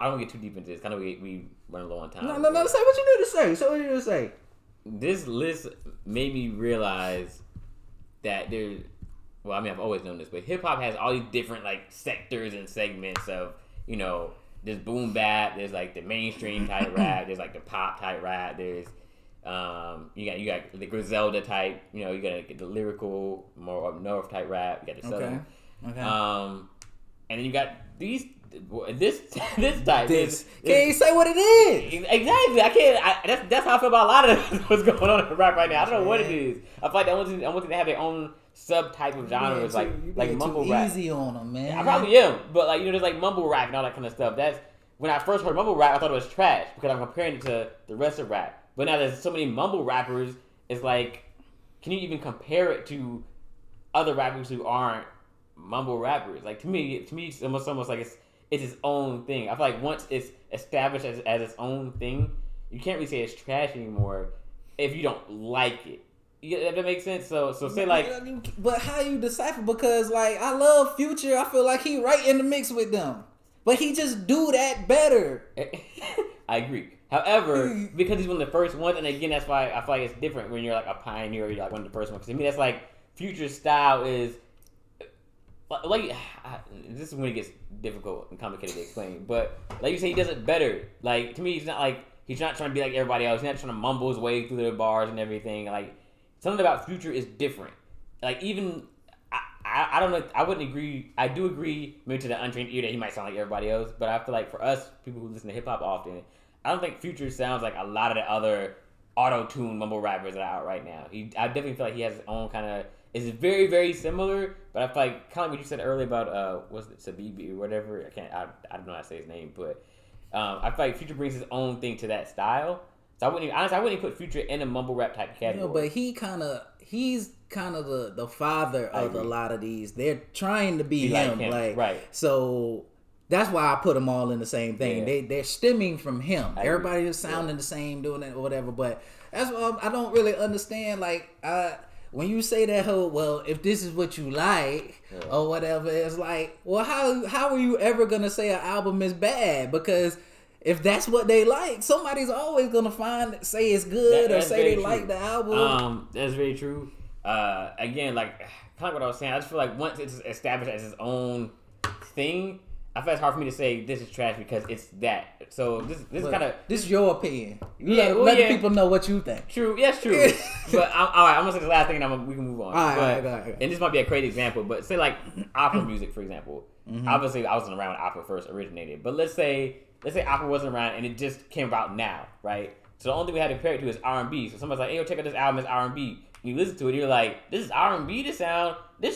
don't get too deep into this. Kind of we run low on time. No. Say what you need to say. This list made me realize that I've always known this, but hip hop has all these different like sectors and segments of, there's boom bap, there's like the mainstream type rap, there's like the pop type rap, there's you got the Griselda type, you got the lyrical, more up north type rap, you got the southern. Okay. And then you got this type. Can't you say what it is? Exactly. I can't. That's how I feel about a lot of what's going on in the rap right now. I don't know what it is. I feel like I want to have their own subtype of genres, like mumble rap. Easy on them, man. I probably am, but there's like mumble rap and all that kind of stuff. That's when I first heard mumble rap, I thought it was trash because I'm comparing it to the rest of rap. But now there's so many mumble rappers. It's like, can you even compare it to other rappers who aren't mumble rappers? Like to me, it's almost like it's its own thing. I feel like once it's established as its own thing, you can't really say it's trash anymore if you don't like it. If that makes sense. So say like, but how you decipher? Because like I love Future. I feel like he right in the mix with them, but he just do that better. I agree. However, because he's one of the first ones, and again, that's why I feel like it's different when you're like a pioneer or you're like one of the first ones. Because to me, that's like Future's style is. Like this is when it gets difficult and complicated to explain, but like you say, he does it better. Like to me, he's not trying to be like everybody else. He's not trying to mumble his way through the bars and everything. Like something about Future is different. Like even I don't know. I wouldn't agree. I do agree maybe to the untrained ear that he might sound like everybody else, but I feel like for us people who listen to hip hop often, I don't think Future sounds like a lot of the other auto-tune mumble rappers that are out right now. I definitely feel like he has his own kind of. It's very, very similar, but I feel like kind of what you said earlier about what's it, Sabibi or whatever. I don't know how to say his name, but I feel like Future brings his own thing to that style. So I wouldn't put Future in a mumble rap type category. But he's kind of the father of a lot of these. They're trying to be him, like right. So that's why I put them all in the same thing. Yeah. They're stemming from him. Everybody is sounding the same, doing it or whatever. But that's why I don't really understand. Like when you say that whole, well, if this is what you like or whatever, it's like, well, how are you ever gonna say an album is bad? Because if that's what they like, somebody's always gonna say it's good or say they like the album. That's very true. Again, like kind of what I was saying, I just feel like once it's established as its own thing, I feel it's hard for me to say this is trash because it's that. So this is kind of this is your opinion. You Yeah, let people know what you think. true. Yes, true. But all right, I'm gonna say the last thing, and we can move on. All right, But- all right. And this might be a crazy example, but say like opera music, for example. Obviously, I wasn't around when opera first originated, but let's say opera wasn't around and it just came about now, right? So the only thing we had to compare it to is R&B. So somebody's like, "Hey, yo, check out this album. It's R&B." You listen to it, you're like, "This is R&B. This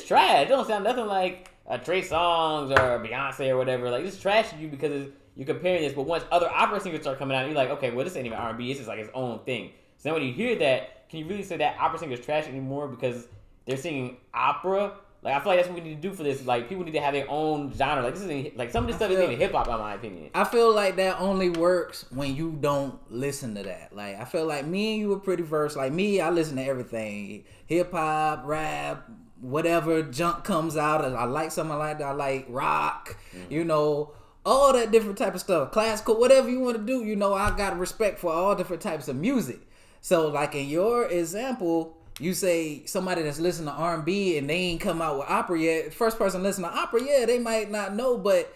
trash. It don't sound nothing like Trey Songz or Beyonce or whatever. Like, this is trash to you because you're comparing this." But once other opera singers start coming out, you're like, "Okay, well, this ain't even R&B. This is like its own thing." So then when you hear that, can you really say that opera singers trash anymore because they're singing opera? Like, I feel like that's what we need to do for this. Like, people need to have their own genre. Like, this isn't like some of this stuff isn't even hip hop, in my opinion. I feel like that only works when you don't listen to that. Like, I feel like me and you were pretty versed. Like me, I listen to everything: hip hop, rap, whatever junk comes out. I like something like that. I like rock. You know, all that different type of stuff. Classical, whatever you want to do. You know, I got respect for all different types of music. So, like in your example, you say somebody that's listening to R&B and they ain't come out with opera yet. First person listening to opera, yeah, they might not know, but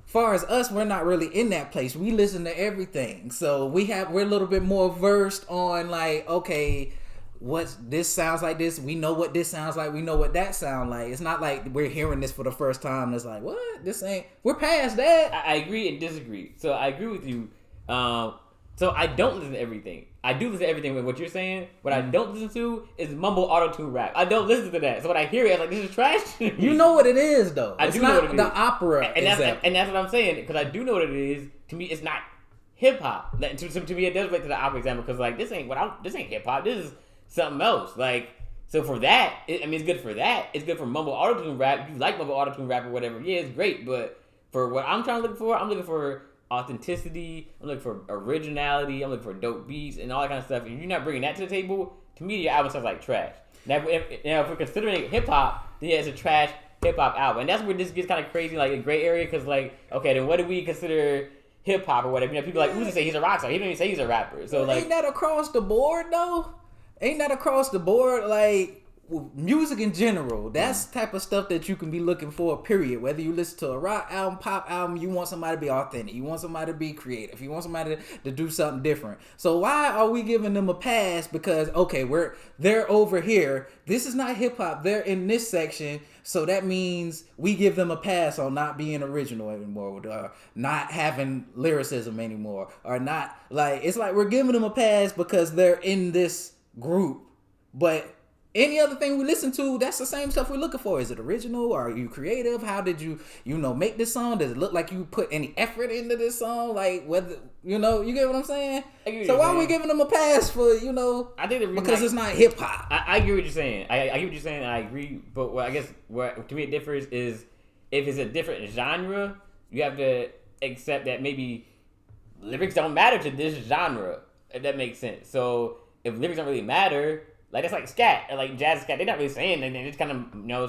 far as us, we're not really in that place. We listen to everything. So we're a little bit more versed on like, okay, this sounds like this. We know what this sounds like. We know what that sounds like. It's not like we're hearing this for the first time. It's like, what? We're past that. I agree and disagree. So I agree with you. So I don't listen to everything. I do listen to everything with what you're saying. What I don't listen to is mumble auto-tune rap. I don't listen to that. So when I hear it, I'm like, this is trash. You know what it is, though. I do know what it is. The opera and that's what I'm saying, because I do know what it is. To me, it's not hip-hop. To me, it does relate to the opera example, because like, this ain't hip-hop. This is something else. Like, so for that, it's good for that. It's good for mumble auto-tune rap. If you like mumble auto-tune rap or whatever, yeah, it's great. But for what I'm trying to look for, I'm looking for authenticity, I'm looking for originality, I'm looking for dope beats and all that kind of stuff. If you're not bringing that to the table, to me, your album sounds like trash. Now, if we're considering hip hop, then yeah, it's a trash hip hop album, and that's where this gets kind of crazy, like a gray area, because like, okay, then what do we consider hip hop or whatever? You know, people like Uzi say he's a rock star. He don't even say he's a rapper. So like, ain't that across the board though? Ain't that across the board? Like, music in general, that's type of stuff that you can be looking for, period. Whether you listen to a rock album, pop album, you want somebody to be authentic, you want somebody to be creative, you want somebody to do something different. So why are we giving them a pass? Because okay, they're over here, this is not hip-hop, they're in this section, so that means we give them a pass on not being original anymore, or not having lyricism anymore, or not, like, it's like we're giving them a pass because they're in this group. But any other thing we listen to, that's the same stuff we're looking for. Is it original? Are you creative? How did you make this song? Does it look like you put any effort into this song? Like, whether, you get what I'm saying? So why are we giving them a pass for, I think because it's not hip hop. I agree what you're saying. I get what you're saying. I agree. But what I guess where to me it differs is if it's a different genre, you have to accept that maybe lyrics don't matter to this genre, if that makes sense. So if lyrics don't really matter, like, that's like scat, or like jazz scat. They're not really saying anything. They're just kind of,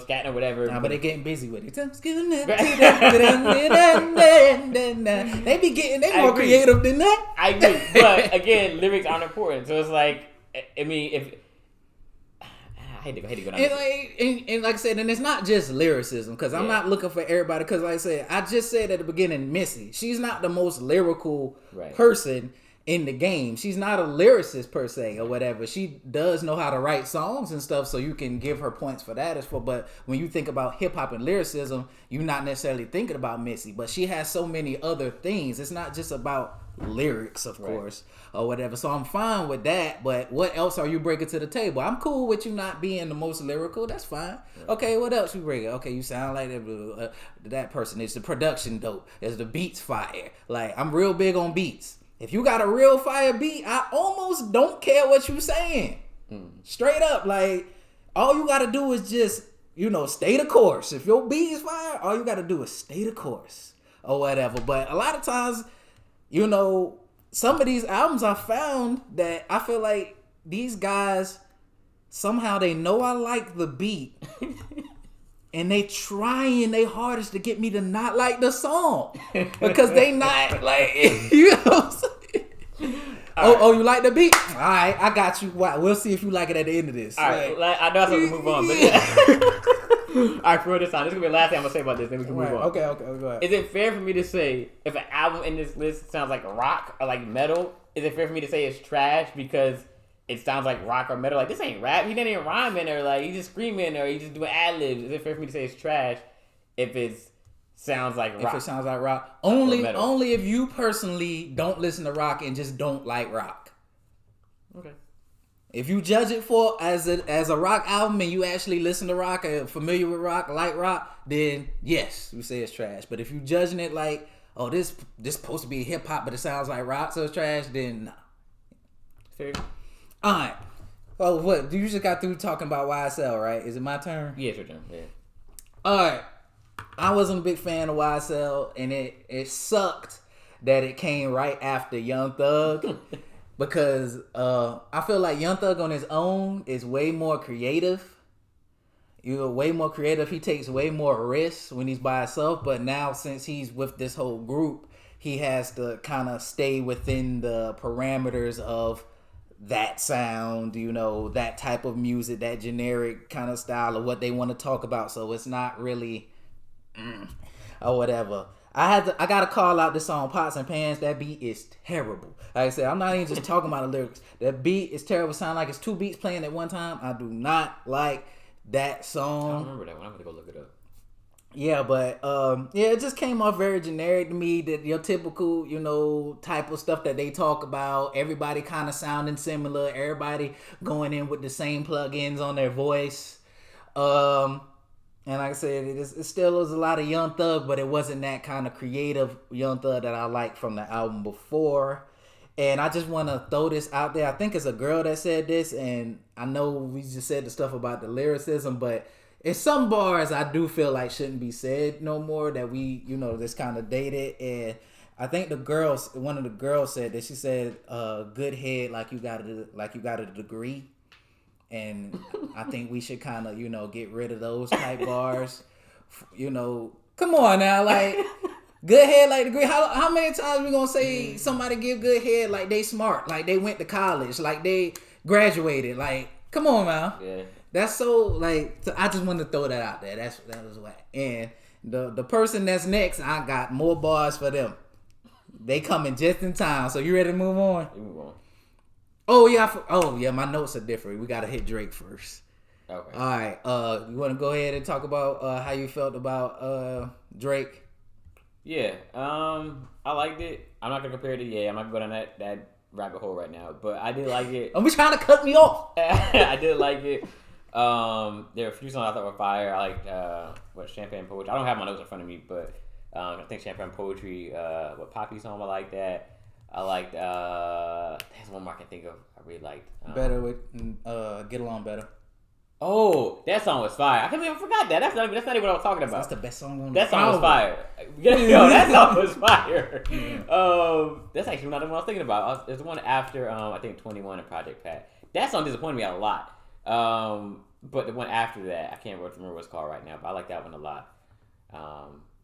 scatting or whatever. Nah, but they're getting busy with it. They more creative than that. I agree. But again, lyrics aren't important. So it's like, I mean, if I hate to go down. And like I said, and it's not just lyricism, because I'm not looking for everybody. Because like I said, I just said at the beginning, Missy, she's not the most lyrical person in the game. She's not a lyricist per se or whatever. She does know how to write songs and stuff, so you can give her points for that but when you think about hip hop and lyricism, you're not necessarily thinking about Missy, but she has so many other things. It's not just about lyrics, of course, or whatever. So I'm fine with that, but what else are you bringing to the table? I'm cool with you not being the most lyrical. That's fine. Okay, what else you bringing? Okay, you sound like that person. Is the production dope? Is the beats fire? Like, I'm real big on beats. If you got a real fire beat, I almost don't care what you saying. Straight up, like, all you gotta do is just, stay the course. If your beat is fire, all you gotta do is stay the course or whatever. But a lot of times, some of these albums I found that I feel like these guys, somehow they know I like the beat. And they trying their hardest to get me to not like the song. Because they not like, what I'm saying? Oh, you like the beat? All right, I got you. We'll see if you like it at the end of this. All right, I know I have to move on. But Alright, for this time. This is gonna be the last thing I'm gonna say about this, then we can move on. Okay, go ahead. Is it fair for me to say if an album in this list sounds like rock or like metal, is it fair for me to say it's trash because it sounds like rock or metal? Like, this ain't rap. He didn't even rhyme in, or like he's just screaming, or he's just doing ad libs. Is it fair for me to say it's trash if it sounds like rock? If it sounds like rock, only if you personally don't listen to rock and just don't like rock. Okay. If you judge it for as a rock album and you actually listen to rock, are familiar with rock, like rock, then yes, we say it's trash. But if you judging it like, oh, this supposed to be hip hop, but it sounds like rock, so it's trash, then no. Fair. All right. Oh, what? You just got through talking about YSL, right? Is it my turn? Yeah, it's your turn. Yeah. All right. I wasn't a big fan of YSL, and it sucked that it came right after Young Thug. Because I feel like Young Thug on his own is way more creative. Way more creative. He takes way more risks when he's by himself. But now since he's with this whole group, he has to kind of stay within the parameters of that sound, that type of music, that generic kind of style of what they want to talk about. So it's not really or whatever. I gotta call out the song Pots and Pans. That beat is terrible. Like I said, I'm not even just talking about the lyrics. That beat is terrible. Sound like it's two beats playing at one time. I do not like that song. I don't remember that one. I'm gonna go look it up. Yeah, but it just came off very generic to me. That your typical, type of stuff that they talk about. Everybody kind of sounding similar. Everybody going in with the same plugins on their voice. And like I said, it still was a lot of Young Thug, but it wasn't that kind of creative Young Thug that I liked from the album before. And I just want to throw this out there. I think it's a girl that said this, and I know we just said the stuff about the lyricism, but in some bars I do feel like shouldn't be said no more, that we, this kind of dated. And I think one of the girls said that. She said, good head like you got a degree. And I think we should kind of, get rid of those type bars. Come on now, like, good head like degree. How many times we gonna say somebody give good head like they smart, like they went to college, like they graduated? Like, come on now. Yeah. That's so, like, I just wanted to throw that out there. That was whack. And the person that's next, I got more bars for them. They coming just in time. So you ready to move on? Move on. Oh yeah, my notes are different. We gotta hit Drake first. Okay. All right. You want to go ahead and talk about how you felt about Drake? Yeah. I liked it. I'm not gonna compare it to I'm not going down that rabbit hole right now, but I did like it. Are we trying to cut me off? I did like it. There were a few songs I thought were fire. I liked Champagne Poetry. I don't have my notes in front of me, but I think Champagne Poetry. What Poppy song? I like that. I liked, there's one more I can think of I really liked. Better with, Get Along Better. Oh, that song was fire. I can't believe I forgot that. That's not even what I was talking about. That's the best song on the That song was fire. Yo, that song was fire. That's actually not the one I was thinking about. There's the one after, I think 21 and Project Pat. That song disappointed me a lot. But the one after that, I can't remember what it's called right now, but I like that one a lot.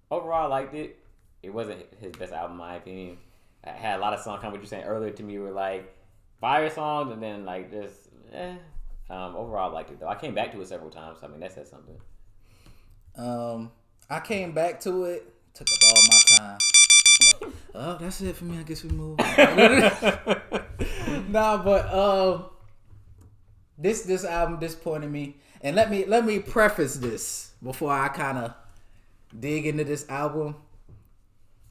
Overall, I liked it. It wasn't his best album, in my opinion. I had a lot of songs, kind of what you were saying earlier to me, were like fire songs, and then like just overall I liked it though. I came back to it several times, so I mean that says something. I came back to it, took up all my time. Oh, that's it for me. I guess we move on. Nah, but this album disappointed me, and let me preface this before I kind of dig into this album.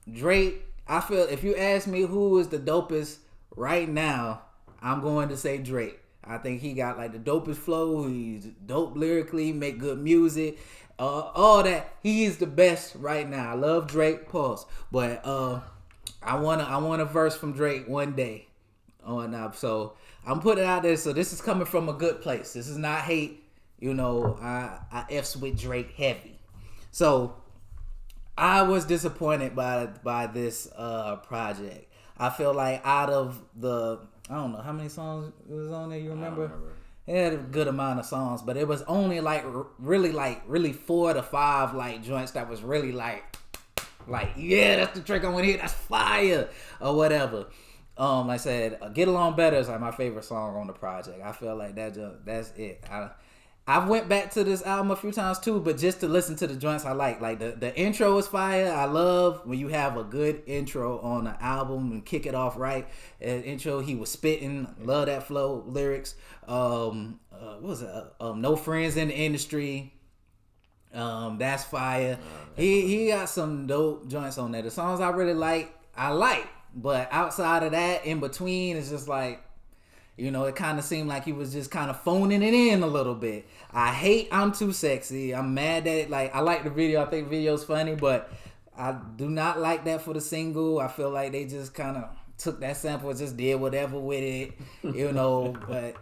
Drake. I feel if you ask me who is the dopest right now, I'm going to say Drake. I think he got like the dopest flow. He's dope lyrically, make good music, all that. He is the best right now. I love Drake. Pause. But I want a verse from Drake one day. So I'm putting it out there. So this is coming from a good place. This is not hate. I F's with Drake heavy. So I was disappointed by this project. I feel like out of the, I don't know how many songs was on there. You remember? It had a good amount of songs, but it was only really 4 to 5 like joints that was really like yeah, that's the track I want to hear. That's fire or whatever. Like I said, Get Along Better is like my favorite song on the project. I feel like that's it. I've went back to this album a few times too, but just to listen to the joints I like the intro is fire. I love when you have a good intro on an album and kick it off right. Intro, he was spitting, love that flow, lyrics. What was it? No Friends in the Industry. That's fire. He got some dope joints on there. The songs I really like, but outside of that, in between, it's just like, you know, it kind of seemed like he was just kind of phoning it in a little bit. I hate I'm Too Sexy. I'm mad that it, like, I like the video. I think the video's funny, but I do not like that for the single. I feel like they just kind of took that sample and just did whatever with it, you know. But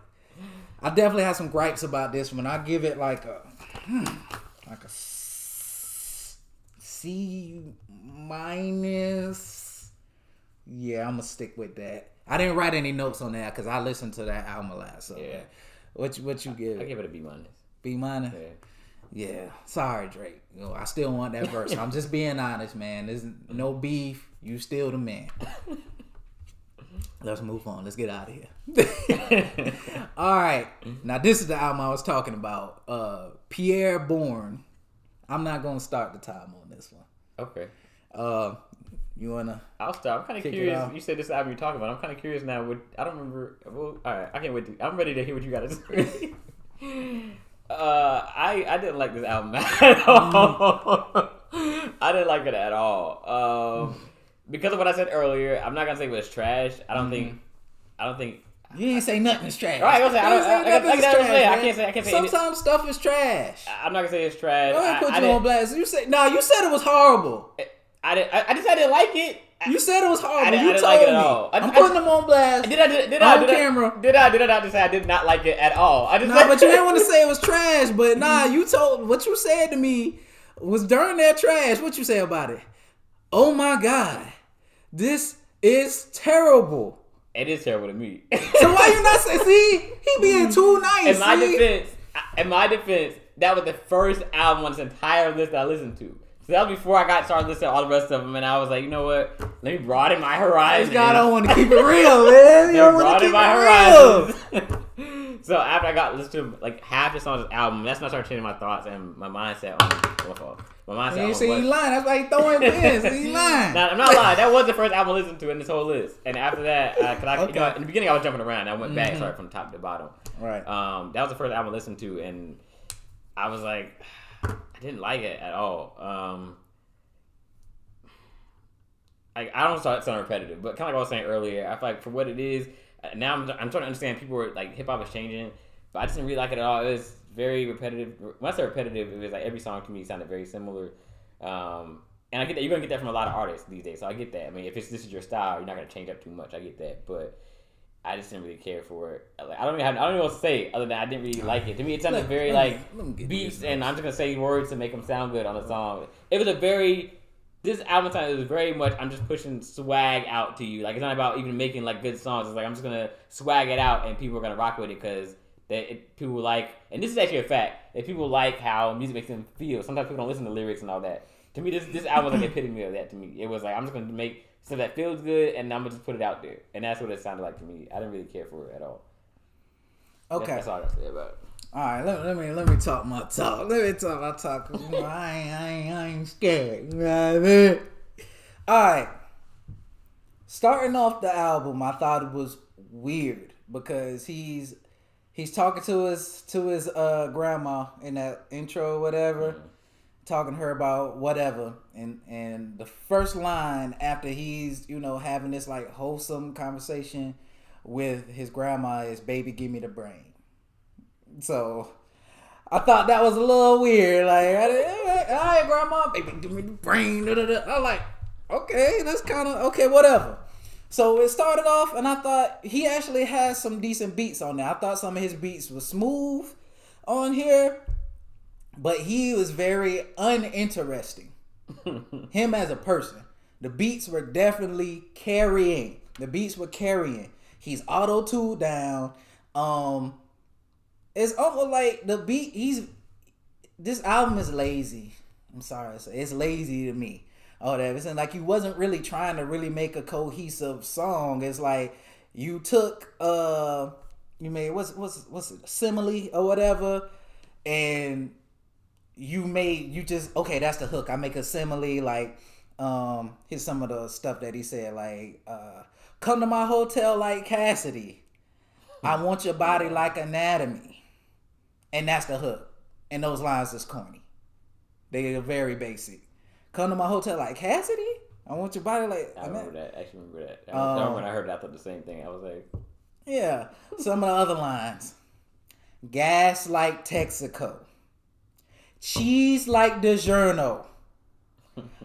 I definitely have some gripes about this one. I give it like a C-. Yeah, I'm gonna stick with that. I didn't write any notes on that because I listened to that album a lot. So yeah, what you give? I give it a B-. B-? Yeah. Sorry, Drake. You know, I still want that verse. I'm just being honest, man. There's no beef. You still the man. Let's move on. Let's get out of here. All right. Now this is the album I was talking about. Pierre Bourne. I'm not gonna start the time on this one. Okay. You wanna? I'll stop. I'm kind of curious. You said this album you're talking about. I'm kind of curious now. I don't remember. Well, all right. I can't wait. I'm ready to hear what you got to say. I didn't like this album at all. I didn't like it at all. Because of what I said earlier, I'm not gonna say it was trash. I don't think. You ain't say nothing is trash. Right, I can't say. Sometimes stuff is trash. I'm not gonna say it's trash. I put you on blast. You said it was horrible. I just said I didn't like it. You said it was horrible. I you didn't told like it me. at all. I'm putting them on blast. Did I on camera? Did I not just say I did not like it at all? But you didn't want to say it was trash. But you told what you said to me was during that trash. What you say about it? Oh my God, this is terrible. It is terrible to me. So why you not say? See, he being too nice. In my defense, that was the first album on this entire list that I listened to. So that was before I started listening to all the rest of them, and I was like, you know what? Let me broaden my horizons. God don't want to keep it real, man. You don't want to keep it real. So after I got listened to like half the songs of this album, that's when I started changing my thoughts and my mindset on You say he lying. That's why he throwing pins. He lying. Nah, I'm not lying. That was the first album I listened to in this whole list. And after that, in the beginning I was jumping around. I went back and started from the top to the bottom. Right. That was the first album I listened to, and I was like, I didn't like it at all. I don't sound repetitive, but kind of like I was saying earlier, I feel like for what it is, now I'm starting to understand people were like hip hop is changing, but I just didn't really like it at all. It was very repetitive. When I say repetitive, it was like every song to me sounded very similar. And I get that you're gonna get that from a lot of artists these days, so I get that. I mean, if this is your style, you're not gonna change up too much. I get that, but I just didn't really care for it. Like, I don't even know what to say other than I didn't really like it. To me, it sounded very beats, and I'm just gonna say words to make them sound good on the song. It was this album time. It was very much I'm just pushing swag out to you. Like it's not about even making like good songs. It's like I'm just gonna swag it out, and people are gonna rock with it because people like. And this is actually a fact that people like how music makes them feel. Sometimes people don't listen to lyrics and all that. To me, this album was like the epitome of that. To me, it was like I'm just gonna make stuff that feels good, and I'm gonna just put it out there, and that's what it sounded like to me. I didn't really care for it at all. Okay, that's all I gotta say about it. All right, let me talk my talk. Let me talk my talk. Cause, you know, I ain't scared. You know what I mean? All right. Starting off the album, I thought it was weird because he's talking to his grandma in that intro or whatever, talking to her about whatever, and the first line after he's having this like wholesome conversation with his grandma is "Baby, give me the brain." So I thought that was a little weird. Like, all right, grandma, baby, give me the brain. I'm like, okay, that's kind of okay, whatever. So it started off, and I thought he actually has some decent beats on there. I thought some of his beats were smooth on here, but he was very uninteresting. Him as a person. The beats were definitely carrying. He's auto-tuned down. It's almost like the beat. This album is lazy. I'm sorry, it's lazy to me. It's like he wasn't really trying to really make a cohesive song. It's like you took you made what's it, simile or whatever, and you just okay, that's the hook. I make a simile like here's some of the stuff that he said like come to my hotel like Cassidy. I want your body like anatomy. And that's the hook. And those lines is corny. They are very basic. Come to my hotel like Cassidy? I want your body like I remember that. I actually remember that. I remember when I heard that, I thought the same thing. I was like, yeah. Some of the other lines. Gas like Texaco. Cheese like DiGiorno.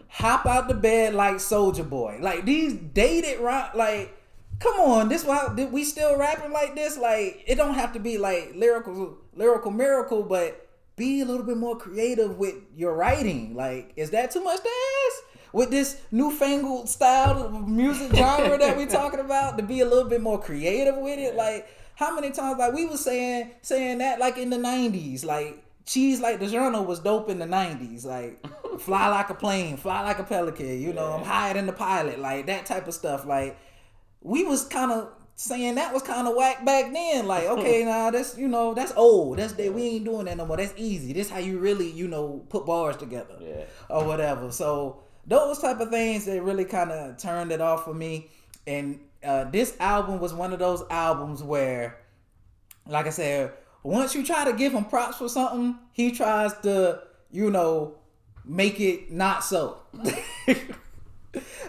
Hop out the bed like Soulja Boy. Like these dated like come on, this why we still rapping like this? Like it don't have to be like lyrical miracle, but be a little bit more creative with your writing. Like, is that too much to ask? With this newfangled style of music genre that we talking about, to be a little bit more creative with it. Like, how many times like we was saying that like in the 90s, like cheese like DiGiorno was dope in the 90s, like fly like a plane, fly like a pelican, you know, I'm higher than the pilot, like that type of stuff. Like we was kind of saying that was kind of whack back then. Like, okay, nah, that's, you know, that's old. We ain't doing that no more. That's easy. This how you really, you know, put bars together or whatever. So those type of things that really kind of turned it off for me. And this album was one of those albums where, like I said, once you try to give him props for something, he tries to, you know, make it not so.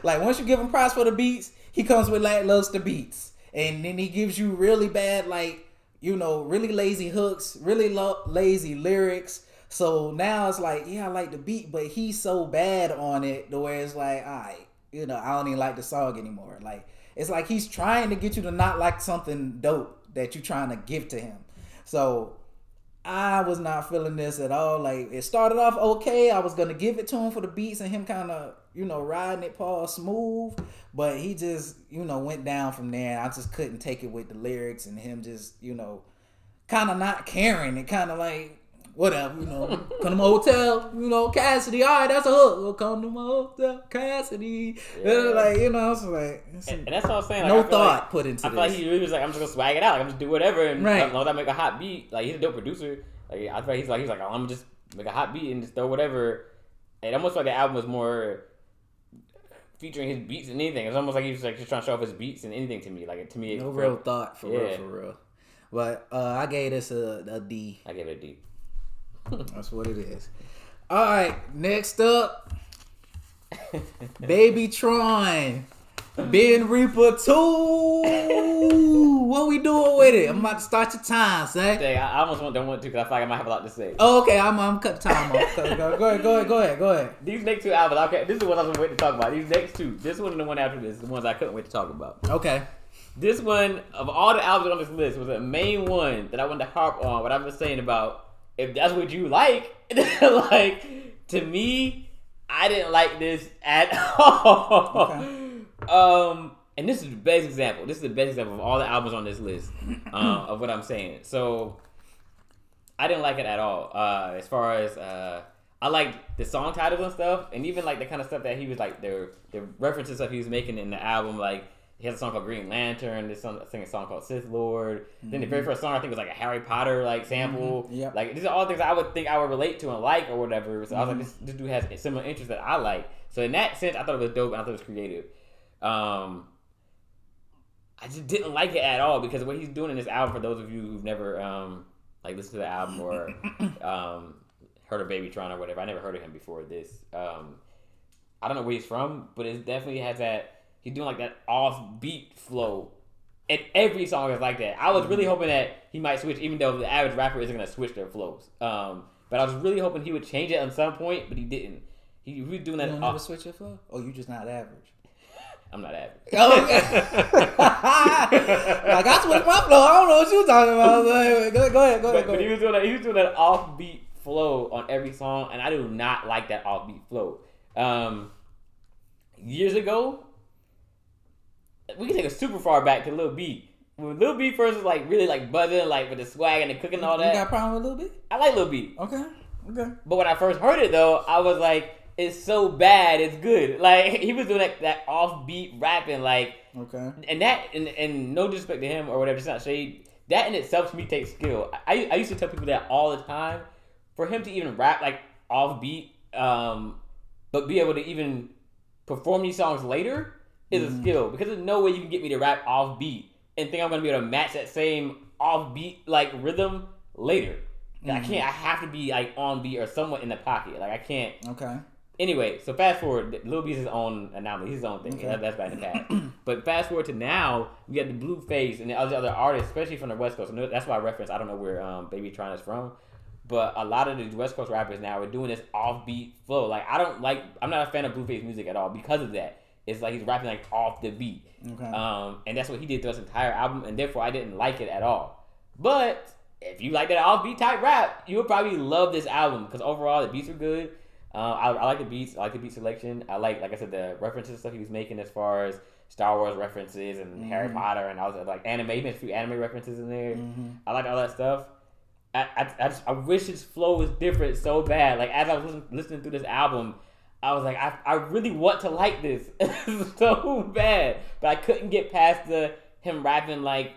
Like once you give him props for the beats, he comes with lackluster beats. And then he gives you really bad, like, you know, really lazy hooks, really lazy lyrics. So now it's like, yeah, I like the beat, but he's so bad on it the way it's like, all right, you know, I don't even like the song anymore. Like, it's like he's trying to get you to not like something dope that you're trying to give to him. So I was not feeling this at all. Like, it started off okay. I was going to give it to him for the beats and him kind of, you know, riding it Paul smooth. But he just, you know, went down from there. I just couldn't take it with the lyrics and him just, you know, kind of not caring. And kind of like, whatever, you know, come to my hotel, you know, Cassidy. All right, that's a hook. We'll come to my hotel, Cassidy. Yeah. Like, you know, it's like, and that's what I was saying. Like, no thought put into this. I feel like he really was like, I'm just gonna swag it out. Like, I'm just do whatever, and as long as I make a hot beat, like he's a dope producer. Like I feel like he's like, I'm gonna just make a hot beat and just throw whatever. And almost like the album was more featuring his beats than anything. It's almost like he was like just trying to show off his beats and anything to me. Like to me, no real thought for real. But I gave this a D. I gave it a D. That's what it is. All right, next up, Baby Tron, Ben Reaper 2. What we doing with it? I'm about to start your time, say. I almost want to because I feel like I might have a lot to say. Oh, okay, I'm cut the time off. Go ahead. These next two albums, okay, this is what I was waiting to talk about. These next two, this one and the one after this, the ones I couldn't wait to talk about. Okay. This one, of all the albums on this list, was the main one that I wanted to harp on. What I've been saying about, if that's what you like, like, to me, I didn't like this at all. Okay. And this is the best example. This is the best example of all the albums on this list of what I'm saying. So, I didn't like it at all. As far as, I liked the song titles and stuff, and even like the kind of stuff that he was like, the references stuff he was making in the album, like, he has a song called Green Lantern. I think a song called Sith Lord. Mm-hmm. Then the very first song I think was like a Harry Potter like sample. Mm-hmm. Yep. Like these are all things I would think I would relate to and like or whatever. So I was like, this dude has similar interests that I like. So in that sense, I thought it was dope and I thought it was creative. I just didn't like it at all because what he's doing in this album, for those of you who've never like listened to the album or heard of Baby Tron or whatever, I never heard of him before this. I don't know where he's from, but it definitely has that. He's doing like that off-beat flow. And every song is like that. I was really hoping that he might switch, even though the average rapper isn't going to switch their flows. But I was really hoping he would change it at some point, but he didn't. He was doing that. You don't never switch your flow? Or you just not average? I'm not average. Oh, okay. Like, I switched my flow. I don't know what you're talking about. Go ahead. But he was doing that off-beat flow on every song, and I do not like that off-beat flow. Years ago, we can take it super far back to Lil B. When Lil B first was like really like buzzing, like with the swag and the cooking and all that. You got a problem with Lil B? I like Lil B. Okay. But when I first heard it though, I was like, it's so bad, it's good. Like he was doing that offbeat rapping, like and that and no disrespect to him or whatever, it's not shade. That in itself to me takes skill. I used to tell people that all the time for him to even rap like off beat, but be able to even perform these songs later is a skill, because there's no way you can get me to rap off beat and think I'm gonna be able to match that same off beat like rhythm later. I can't. I have to be like on beat or somewhat in the pocket. Like I can't. Okay. Anyway, so fast forward. Lil B's his own anomaly. He's his own thing. Okay. That's back in the past. But fast forward to now, we got the Blueface and the other artists, especially from the West Coast. And that's why I reference. I don't know where Baby Tron is from, but a lot of the West Coast rappers now are doing this offbeat flow. Like I'm not a fan of Blueface music at all because of that. It's like he's rapping like off the beat. Okay. And that's what he did through his entire album, and therefore I didn't like it at all. But if you like that offbeat type rap, you would probably love this album, because overall the beats are good. I like the beats. I like the beat selection. I like I said, the references stuff he was making as far as Star Wars references and Harry Potter, and I was like anime. He made a few anime references in there. I like all that stuff. I wish his flow was different so bad. Like as I was listening through this album, I was like, I really want to like this so bad, but I couldn't get past him rapping like,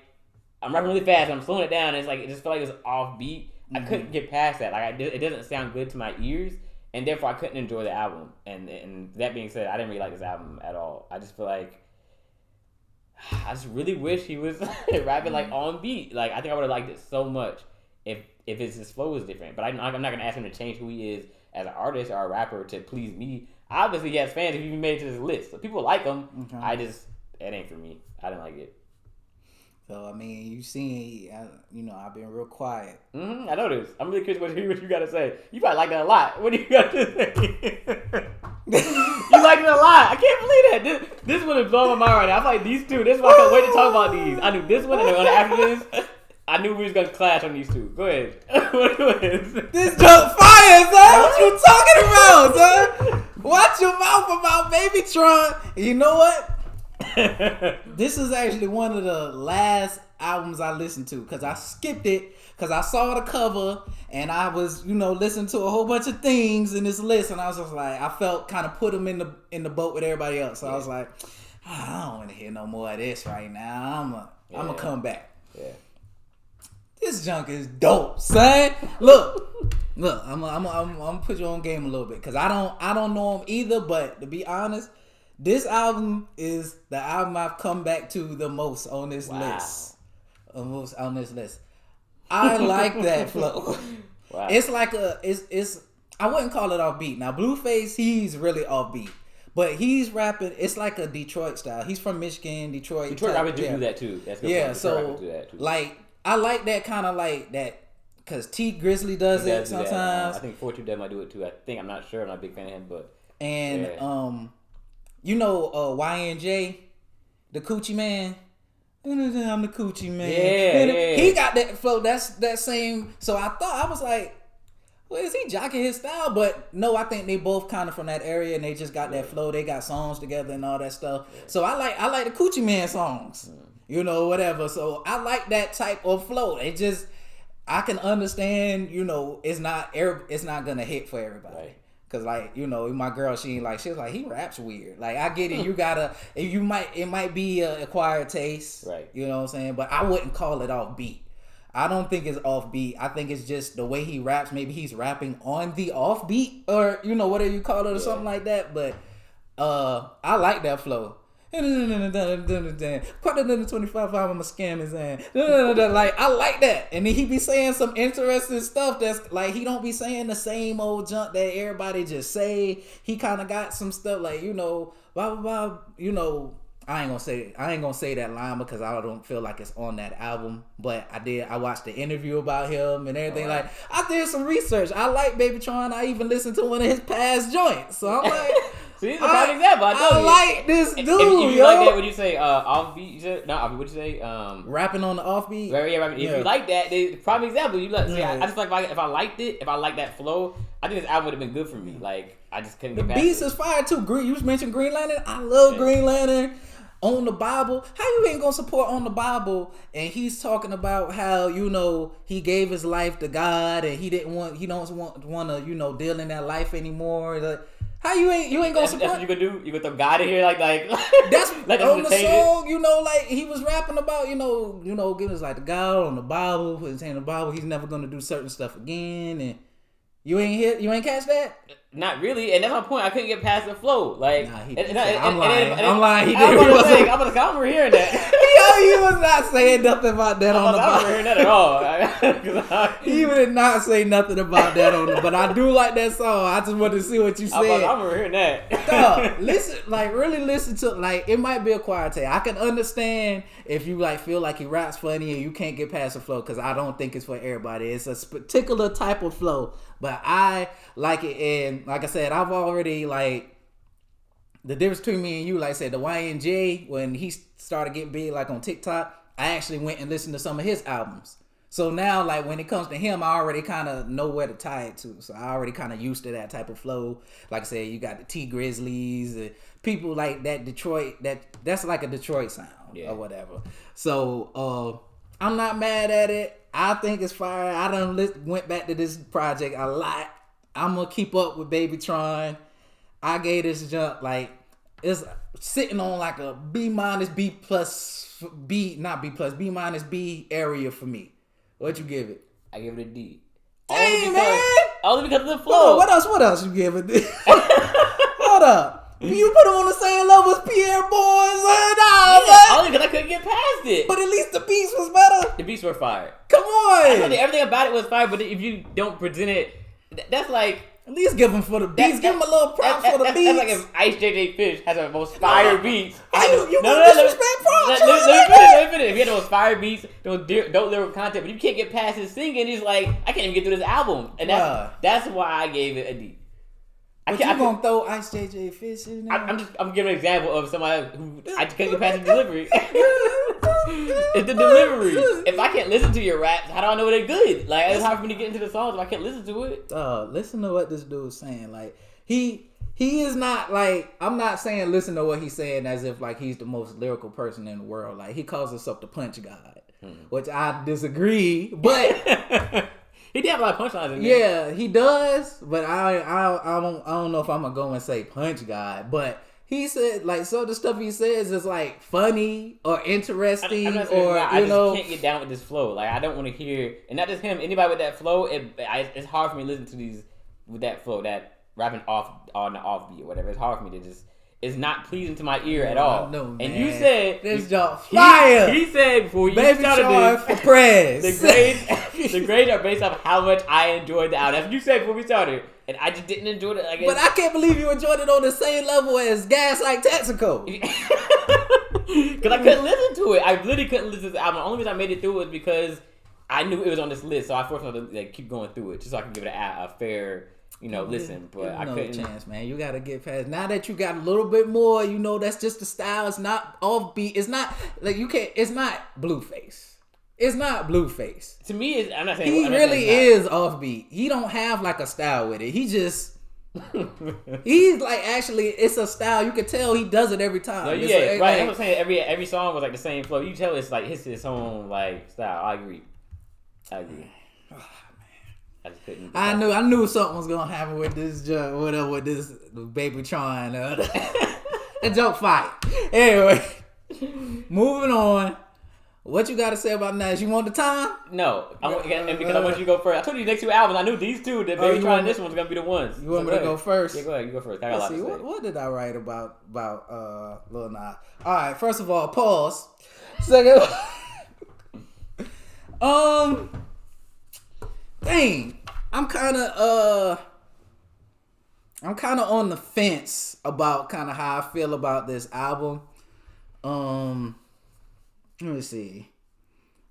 I'm rapping really fast, I'm slowing it down, and it's like, it just felt like it was off beat. I couldn't get past that. Like it doesn't sound good to my ears, and therefore I couldn't enjoy the album. And that being said, I didn't really like this album at all. I just feel like I just really wish he was rapping like on beat. Like I think I would have liked it so much if his flow was different. But I'm not gonna ask him to change who he is as an artist or a rapper to please me. Obviously, he has fans if he made it to this list. So people like him. Okay. It ain't for me. I didn't like it. So, I mean, you seen, I've been real quiet. I know this. I'm really curious what you got to say. You probably like that a lot. What do you got to say? You like it a lot. I can't believe that. This one is blowing my mind right now. I feel like these two, this is why I can't wait to talk about these. I knew this one, and then after this, I knew we was going to clash on these two. Go ahead. What is this junk fire, son. What you talking about, son? Watch your mouth about Baby Tron. You know what? This is actually one of the last albums I listened to, because I skipped it because I saw the cover and I was, listening to a whole bunch of things in this list, and I was just like, I felt kind of put them in the boat with everybody else. So I was like, I don't want to hear no more of this right now. I'm gonna come back. Yeah. This junk is dope, son. Look, I'm gonna put you on game a little bit, because I don't know him either, but to be honest, this album is the album I've come back to the most on this list. On this list. I like that flow. Wow. It's like it's I wouldn't call it offbeat. Now Blueface, he's really offbeat, but he's rapping. It's like a Detroit style. He's from Michigan, Detroit. Detroit, I would do that too. That's good. Yeah, so like I like that kind of like that, because T Grizzly does it sometimes. I think 42 Dead might do it too. I'm not sure. I'm not a big fan of him, but YNJ, the Coochie Man. I'm the Coochie Man. Yeah. He got that flow. That's that same. So I was like, well, is he jocking his style? But no, I think they both kind of from that area, and they just got that flow. They got songs together and all that stuff. So I like the Coochie Man songs. Whatever. So I like that type of flow. It just, I can understand. It's not gonna hit for everybody. Right. Cause my girl, she was like, he raps weird. Like I get it, it might be an acquired taste, right? You know what I'm saying? But I wouldn't call it offbeat. I don't think it's offbeat. I think it's just the way he raps. Maybe he's rapping on the offbeat, or whatever you call it, or something like that. But I like that flow. Quarter than the 25, I'm a scam his ass. Like I like that, and then he be saying some interesting stuff that's like he don't be saying the same old junk that everybody just say. He kind of got some stuff like blah blah blah. I ain't gonna say that line because I don't feel like it's on that album. But I watched the interview about him and everything. Right. Like I did some research. I like Baby Tron. I even listened to one of his past joints. So I'm like. See, it's a prime example. I like this dude. If you like that, would you say offbeat? You said no. What'd you say? Rapping on the offbeat. Yeah, rapping. If you like that, prime example. You like. See, I just like if I liked it. If I liked that flow, I think this album would have been good for me. Like I just couldn't. The get beats is fire too. You mentioned Green Lantern. I love Green Lantern. On the Bible, how you ain't gonna support On the Bible? And he's talking about how he gave his life to God and he don't want to deal in that life anymore. How you ain't gonna support? That's what you gonna do? You gonna throw God in here like that's like on the song, like he was rapping about, giving his life to God on the Bible, put his hand in the Bible. He's never gonna do certain stuff again, and You ain't catch that? Not really, and that's my point. I couldn't get past the flow. Like, Nah, I'm lying. He did. I remember hearing that. Yo, he was not saying nothing about that on the I remember hearing that at all. He did not say nothing about that on the. But I do like that song. I just wanted to see what you said. I remember hearing that. Dog, really listen to, like, it might be a choir tape. I can understand if you like feel like he raps funny and you can't get past the flow, because I don't think it's for everybody. It's a particular type of flow, but I like it. And like I said, I've already, like, the difference between me and you, like I said, the YNJ, when he started getting big, like on TikTok, I actually went and listened to some of his albums. So now, like, when it comes to him, I already kind of know where to tie it to. So I already kind of used to that type of flow. Like I said, you got the T Grizzlies, and people like that Detroit, that's like a Detroit sound or whatever. So I'm not mad at it. I think it's fire. I done went back to this project a lot. I'm going to keep up with Babytron. I gave this jump, like, it's sitting on like a B-, B+, B minus B area for me. What'd you give it? I give it a D. Dang, man! Only because of the flow. What else you give it? Hold up. You put him on the same level as Pierre Boys? Only because I couldn't get past it. But at least the beats was better. The beats were fire. Come on. Everything about it was fire, but if you don't present it, that's like... At least give him for the beats. Give him a little props for the beats. That's like if Ice JJ Fish has the most fire beats. You disrespect props. Let me finish. If he had the most fire beats, don't lyrical content, but you can't get past his singing, he's like, I can't even get through this album. And that's why I gave it a D. But you gonna throw Ice JJ Fish in there? I'm giving an example of somebody who I just couldn't get past the delivery. It's the delivery. If I can't listen to your raps, how do I know they're good? Like, it's hard for me to get into the songs if I can't listen to it. Listen to what this dude's saying. Like, he is not, like, I'm not saying listen to what he's saying as if like he's the most lyrical person in the world. Like, he calls himself the punch god, which I disagree. But he did have a lot of punchlines in there. Yeah, he does. But I don't know if I'm gonna go and say punch god, but. He said, like, so the stuff he says is, like, funny or interesting, I just can't get down with this flow. Like, I don't want to hear, and not just him, anybody with that flow, it's hard for me to listen to these with that flow, that rapping on the offbeat or whatever. It's hard for me to just, it's not pleasing to my ear at all. No, and you said, this job fire! He said before you Baby started this, for press. the grades are based off how much I enjoyed the album. That's what you said before we started. And I just didn't enjoy it. Like, but I can't believe you enjoyed it on the same level as Gas Like Texaco. Because I couldn't listen to it. I literally couldn't listen to the album. The only reason I made it through was because I knew it was on this list. So I forced myself to, like, keep going through it just so I could give it a fair, listen. But I couldn't. Chance, man. You got to get past. Now that you got a little bit more, that's just the style. It's not offbeat. It's not, like, you can't, it's not Blueface. It's not Blueface. To me, I'm not saying he really is offbeat. He don't have like a style with it. He just he's like, actually, it's a style. You can tell he does it every time. No, yeah, right. I'm saying every song was like the same flow. You tell it's like his own like style. I agree. Oh, man. I just couldn't. I knew something was gonna happen with this joke, whatever, with this Babytron. The joke fight. Anyway, moving on. What you got to say about Nash? You want the time? No. And because I want you to go first. I told you the next two albums. I knew these two, the Babytron and this one's going to be the ones. You want me to go first? Yeah, go ahead. You go first. I got a lot to say. What did I write about Lil Nas? All right. First of all, pause. Second, dang. I'm kind of on the fence about kind of how I feel about this album. Let me see.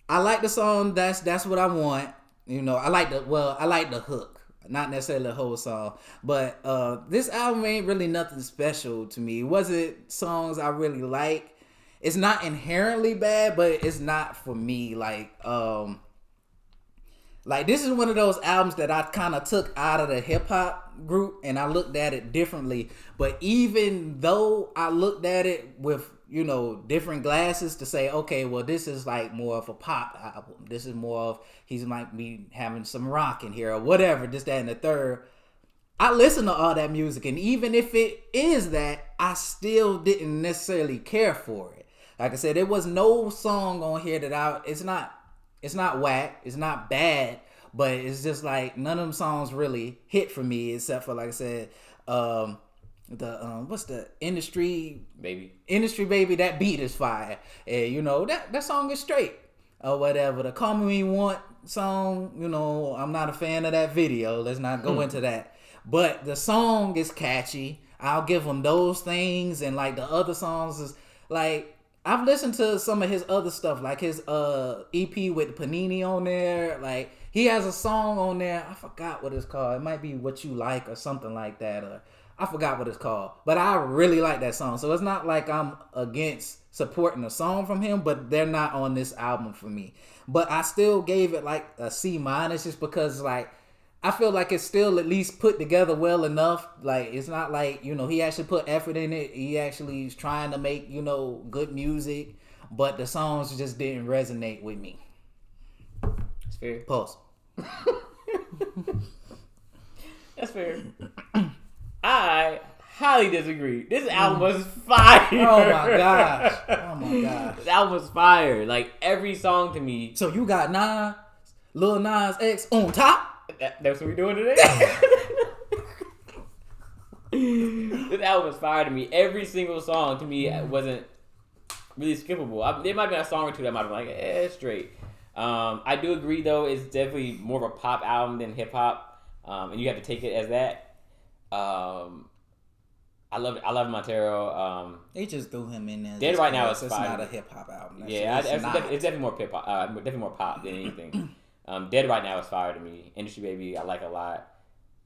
I like the song. That's what I want. I like the hook, not necessarily the whole song. But this album ain't really nothing special to me. It wasn't songs I really like. It's not inherently bad, but it's not for me. Like this is one of those albums that I kind of took out of the hip hop group and I looked at it differently. But even though I looked at it with different glasses to say, okay, well, this is like more of a pop album. This is more of, he might be having some rock in here or whatever, this, that, and the third. I listen to all that music, and even if it is that, I still didn't necessarily care for it. Like I said, there was no song on here that it's not whack, it's not bad, but it's just like none of them songs really hit for me except for, like I said, what's the Industry Baby, that beat is fire, and you know that song is straight or whatever. The Call Me When You Want song, you know, I'm not a fan of that video. Let's not go into that, but the song is catchy. I'll give him those things, and like the other songs is like, I've listened to some of his other stuff, like his EP with Panini on there. Like, he has a song on there. I forgot what it's called. It might be What You Like or something like that. Or I forgot what it's called. But I really like that song. So it's not like I'm against supporting a song from him, but they're not on this album for me. But I still gave it like a C- just because, like, I feel like it's still at least put together well enough. Like, it's not like, you know, he actually put effort in it. He actually is trying to make, you know, good music. But the songs just didn't resonate with me. That's fair. Pause. That's fair. I highly disagree. This album was fire. Oh my gosh. This album was fire. Like, every song to me. So you got Lil Nas X on top? That's what we're doing today. This album was fire to me. Every single song to me wasn't really skippable. There might have been a song or two that might have been like, straight. I do agree, though, it's definitely more of a pop album than hip hop, and you have to take it as that. I love Montero. They just threw him in there. Dead Right Now is it's fire. not a hip hop album. It's definitely more hip hop. Definitely more pop than anything. Dead Right Now is fire to me. Industry Baby, I like a lot.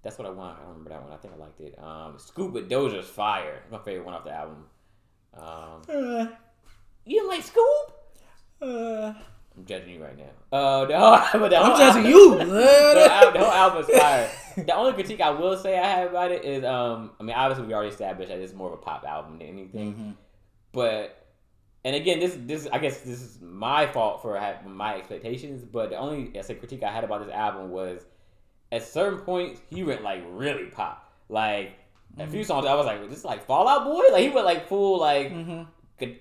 That's what I want. I don't remember that one. I think I liked it. Scoop with Doja's fire. My favorite one off the album. You didn't like Scoop? I'm judging you right now. I'm judging you. The whole album is fire. The only critique I will say I have about it is, I mean, obviously we already established that it's more of a pop album than anything. Mm-hmm. But, and again, this I guess this is my fault for having my expectations. But the only critique I had about this album was, at certain points he went like really pop. Like a few songs, I was like, "This is like Fall Out Boy." Like he went like full like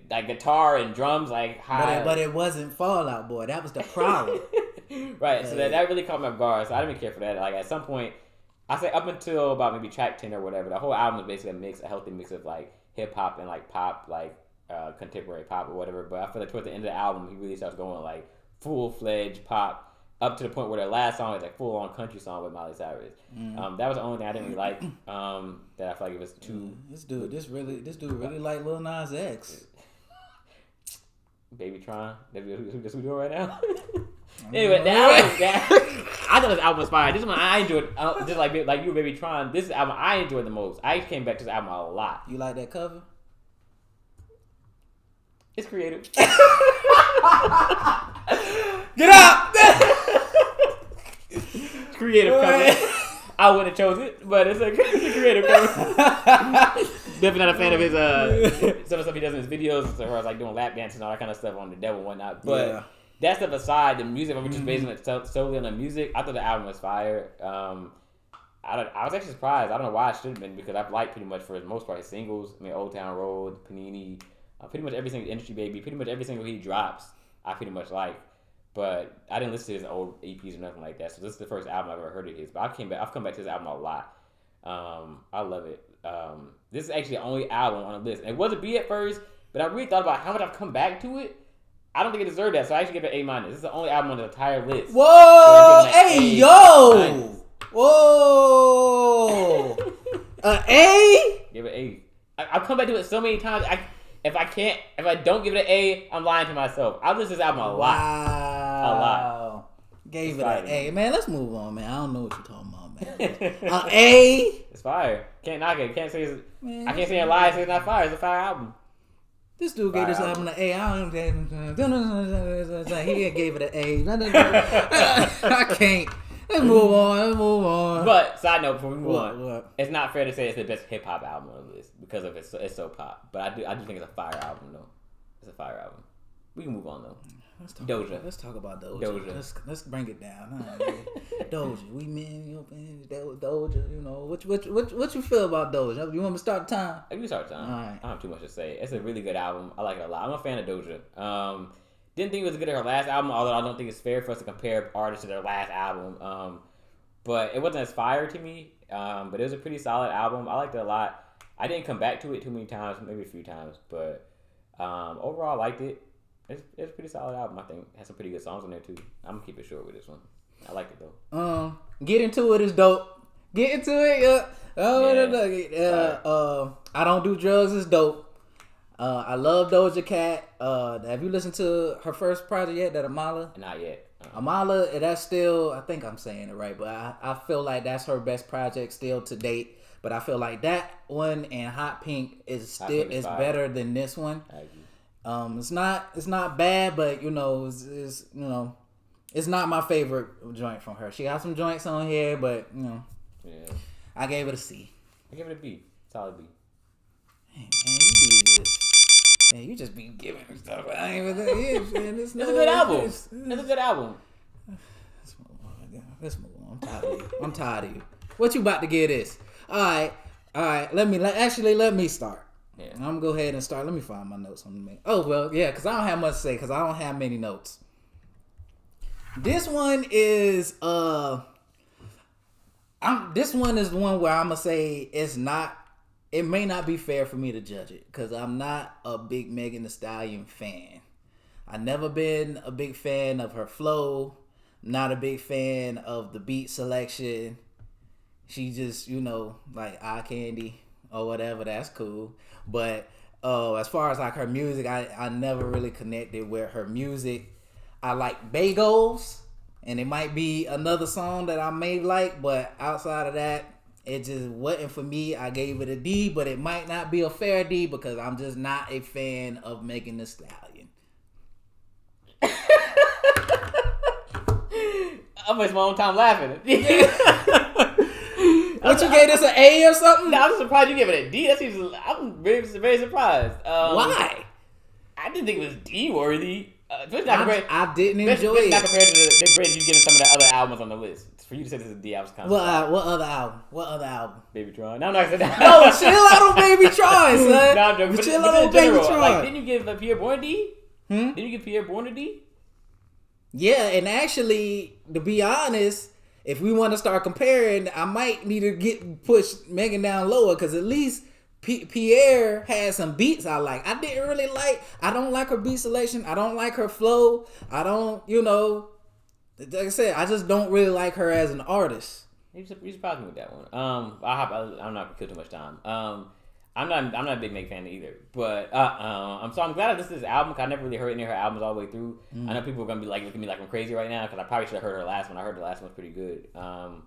like guitar and drums like high. But it wasn't Fall Out Boy. That was the problem. Right. So that really caught me off guard. So I didn't even care for that. Like at some point, I say up until about maybe track 10 or whatever, the whole album was basically a healthy mix of like hip hop and like pop, like contemporary pop or whatever. But I feel like towards the end of the album, he really starts going like full fledged pop. Up to the point where the last song is like full on country song with Miley Cyrus. That was the only thing I didn't really like. That I feel like it was too. This dude really like Lil Nas X. Baby Tron. That's what we doing right now. Anyway, I thought this album was fire. This one I enjoyed. Just like you, Baby Tron. This album I enjoyed the most. I came back to this album a lot. You like that cover? It's creative. Get up! Creative cover. I wouldn't have chose it, but it's a creative cover. Definitely not a fan of his some of the stuff he does in his videos, as far as like doing lap dances and all that kind of stuff on the devil and whatnot. But that stuff aside, the music, if we're just basing it solely on the music, I thought the album was fire. I was actually surprised. I don't know why I should have been, because I've liked pretty much for the most part his singles. I mean, Old Town Road, Panini, pretty much every single Industry Baby, pretty much every single he drops, I pretty much like. But I didn't listen to his old EPs or nothing like that. So this is the first album I've ever heard of his. But I've come back to this album a lot. I love it. This is actually the only album on the list. And it wasn't B at first, but I really thought about how much I've come back to it. I don't think it deserved that, so I actually give it A-. This is the only album on the entire list. Whoa! So hey, yo! Whoa! A? Give it A. I've come back to it so many times. If I don't give it an A, I'm lying to myself. I listen to this album a lot. Wow. A lot. Gave it an A. Man, let's move on, man. I don't know what you're talking about, man. A? It's fire. Can't knock it. Can't say it's, man, I can't say a lie. Say it's not fire. It's a fire album. This dude gave this album an A. He gave it an A. I can't. Let's move on. But side note before we move on, it's not fair to say it's the best hip hop album on the list because of it's so pop. But I do think it's a fire album though. It's a fire album. We can move on though. Let's talk about Doja. Let's bring it down. Doja. We men, Doja. You know what you feel about Doja? You want me to start the time? You can start the time. All right. I don't have too much to say. It's a really good album. I like it a lot. I'm a fan of Doja. Didn't think it was as good as her last album, although I don't think it's fair for us to compare artists to their last album. But it wasn't as fire to me. But it was a pretty solid album. I liked it a lot. I didn't come back to it too many times, maybe a few times, but overall I liked it. It's a pretty solid album. I think it has some pretty good songs on there too. I'm gonna keep it short with this one. I liked it though. Get Into It is dope. Get Into It, I Don't Do Drugs is dope. I love Doja Cat. Have you listened to her first project yet? That Amala? Not yet. Amala, that's still, I think I'm saying it right, but I feel like that's her best project still to date. But I feel like that one and Hot Pink is better than this one. I agree. It's not bad, but it's not my favorite joint from her. She got some joints on here, but yeah. I gave it a C. I gave it a B. Solid B. Man, you just be giving her stuff. I ain't even man, It's a good album. It's a good album. Let's move on. I'm tired of you. What you about to give this? All right. Let me start. Yeah. I'm gonna go ahead and start. Let me find my notes on the Oh well, yeah, because I don't have much to say because I don't have many notes. This one is this one is the one where I'm gonna say it may not be fair for me to judge it because I'm not a big Megan Thee Stallion fan. I've never been a big fan of her flow. Not a big fan of the beat selection. She just, like eye candy or whatever. That's cool. But as far as like her music, I never really connected with her music. I like Bagels, and it might be another song that I may like, but outside of that, it just wasn't for me. I gave it a D, but it might not be a fair D because I'm just not a fan of Megan Thee Stallion. I waste my own time laughing. What, you gave this an A or something? No, I'm surprised you gave it a D. I'm very, very surprised. Why? I didn't think it was D worthy. I didn't enjoy it. Not compared to the grades you given some of the other albums on the list. For you to say this is a D, I was kind of. What other album? Baby Tron. No, I'm not gonna say that. No, chill out on Baby Tron, son. No, I'm joking. Chill out on Baby Tron. Like, didn't you give Pierre Bourne a D? Didn't you give Pierre Bourne a D? Yeah, and actually, to be honest, if we want to start comparing, I might need to push Megan down lower because at least Pierre had some beats I like. I don't like her beat selection. I don't like her flow. I don't, like I said, I just don't really like her as an artist. You surprised me with that one. I'm not gonna kill too much time. I'm not a big Meg fan either, but I'm glad I listened to this album because I never really heard any of her albums all the way through. I know people are gonna be like looking at me like I'm crazy right now because I probably should have heard her last one. I heard the last one was pretty good. I'm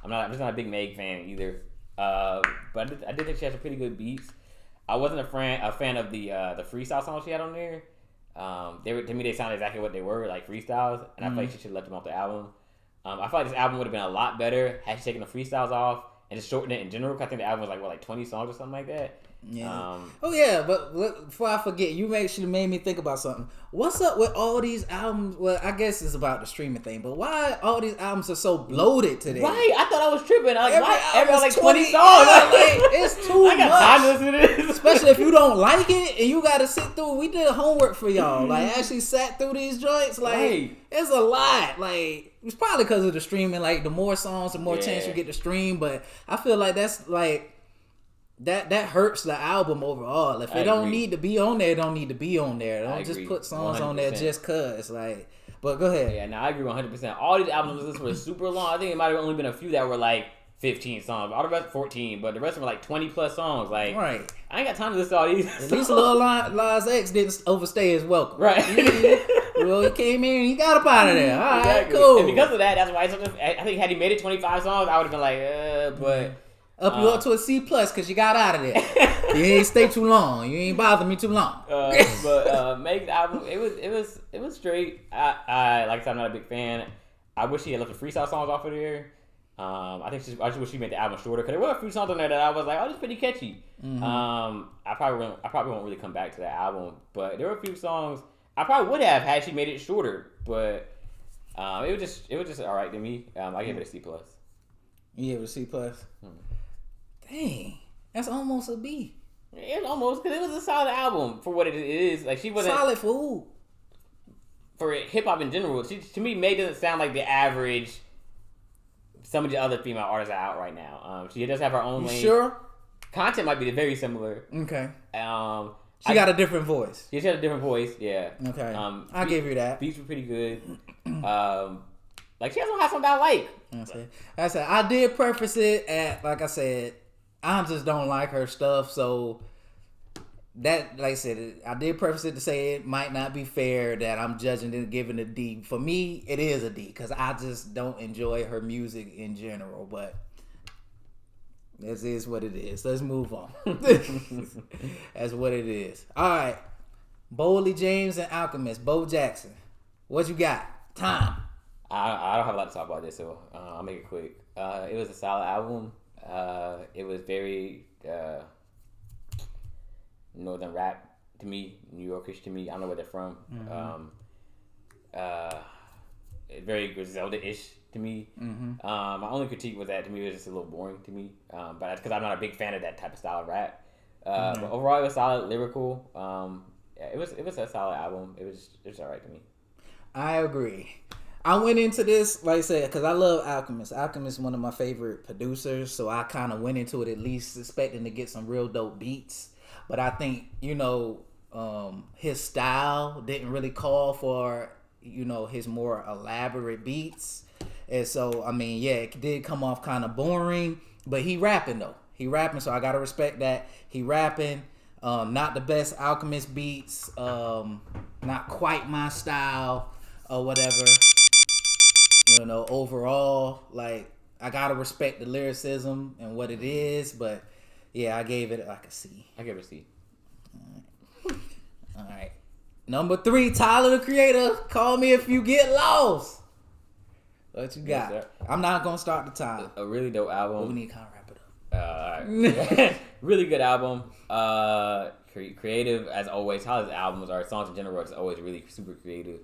just not a big Meg fan either. But I did think she had some pretty good beats. I wasn't a fan of the freestyle songs she had on there. To me they sounded exactly what they were, like freestyles, and I feel like she should have left them off the album. I feel like this album would have been a lot better had she taken the freestyles off and just shortened it in general. I think the album was like 20 songs or something like that. Yeah. But before I forget, you actually made me think about something. What's up with all these albums? Well, I guess it's about the streaming thing, but why all these albums are so bloated today? Right, I thought I was tripping. Every like 20 songs. It's too much. I got time to listen to this. Especially if you don't like it and you got to sit through. We did homework for y'all. Like, actually sat through these joints. Like, right. It's a lot. Like, it's probably because of the streaming. Like, the more songs, the more chance you get to stream. But I feel like that's like. That hurts the album overall. If it don't need to be on there, it don't need to be on there. Don't just put songs 100%. On there just cause. Like, but go ahead. Yeah, no, I agree 100%. All these albums were super long. I think it might have only been a few that were like 15 songs. All the rest 14, but the rest were like 20 plus songs. Like, right. I ain't got time to listen to all these. At least Lil Nas X didn't overstay his welcome. Right. Well, he came in and he got up out of there. All right, exactly. cool. And because of that, that's why I think had he made it 25 songs, I would have been like, but. You up to a C+ because you got out of there. You ain't stay too long. You ain't bother me too long. But Meg's album, it was straight. I like I said, I'm not a big fan. I wish she had left the freestyle songs off of there. I just wish she made the album shorter because there were a few songs on there that I was like, oh, this is pretty catchy. Mm-hmm. I probably won't really come back to that album, but there were a few songs I probably would have had she made it shorter. But it was just all right to me. I gave it a C+. You gave it a C+. Dang, that's almost a B. It's almost because it was a solid album for what it is. Like she wasn't solid for who? for hip hop in general, to me, May doesn't sound like the average. Some of the other female artists are out right now. She does have her own lane. Sure. Content might be very similar. Okay. She got a different voice. She had a different voice. Yeah. Okay. I give you that. Beats were pretty good. Like she has some songs I like. I said I did preface it at, like I said, I just don't like her stuff. So that, like I said, I did preface it to say it might not be fair that I'm judging and giving a D. For me, it is a D because I just don't enjoy her music in general. But this is what it is. Let's move on. That's what it is. All right. Boldy James and Alchemist, Bo Jackson. What you got? Time. I don't have a lot to talk about this, so I'll make it quick. It was a solid album. It was very northern rap to me, New Yorkish to me. I don't know where they're from. Very Griselda-ish to me. My only critique was that to me it was just a little boring to me, but that's because I'm not a big fan of that type of style of rap. But overall, it was solid, lyrical. Yeah, it was a solid album. It was all right to me. I agree. I went into this, like I said, because I love Alchemist. Alchemist is one of my favorite producers, so I kind of went into it at least expecting to get some real dope beats. But I think, his style didn't really call for, his more elaborate beats. And so, I mean, yeah, it did come off kind of boring, but he rapping, though. He rapping, so I got to respect that. He rapping. Not the best Alchemist beats. Not quite my style or whatever. Overall, like, I gotta respect the lyricism and what it is, but yeah, I gave it like a C. I gave it a C. All right. Number 3, Tyler the Creator. Call me if you get lost. What you got? Yes, I'm not gonna start the time. A really dope album. But we need to kind of wrap it up. All right. Really good album. Creative as always. Tyler's albums, or songs in general, is always really super creative.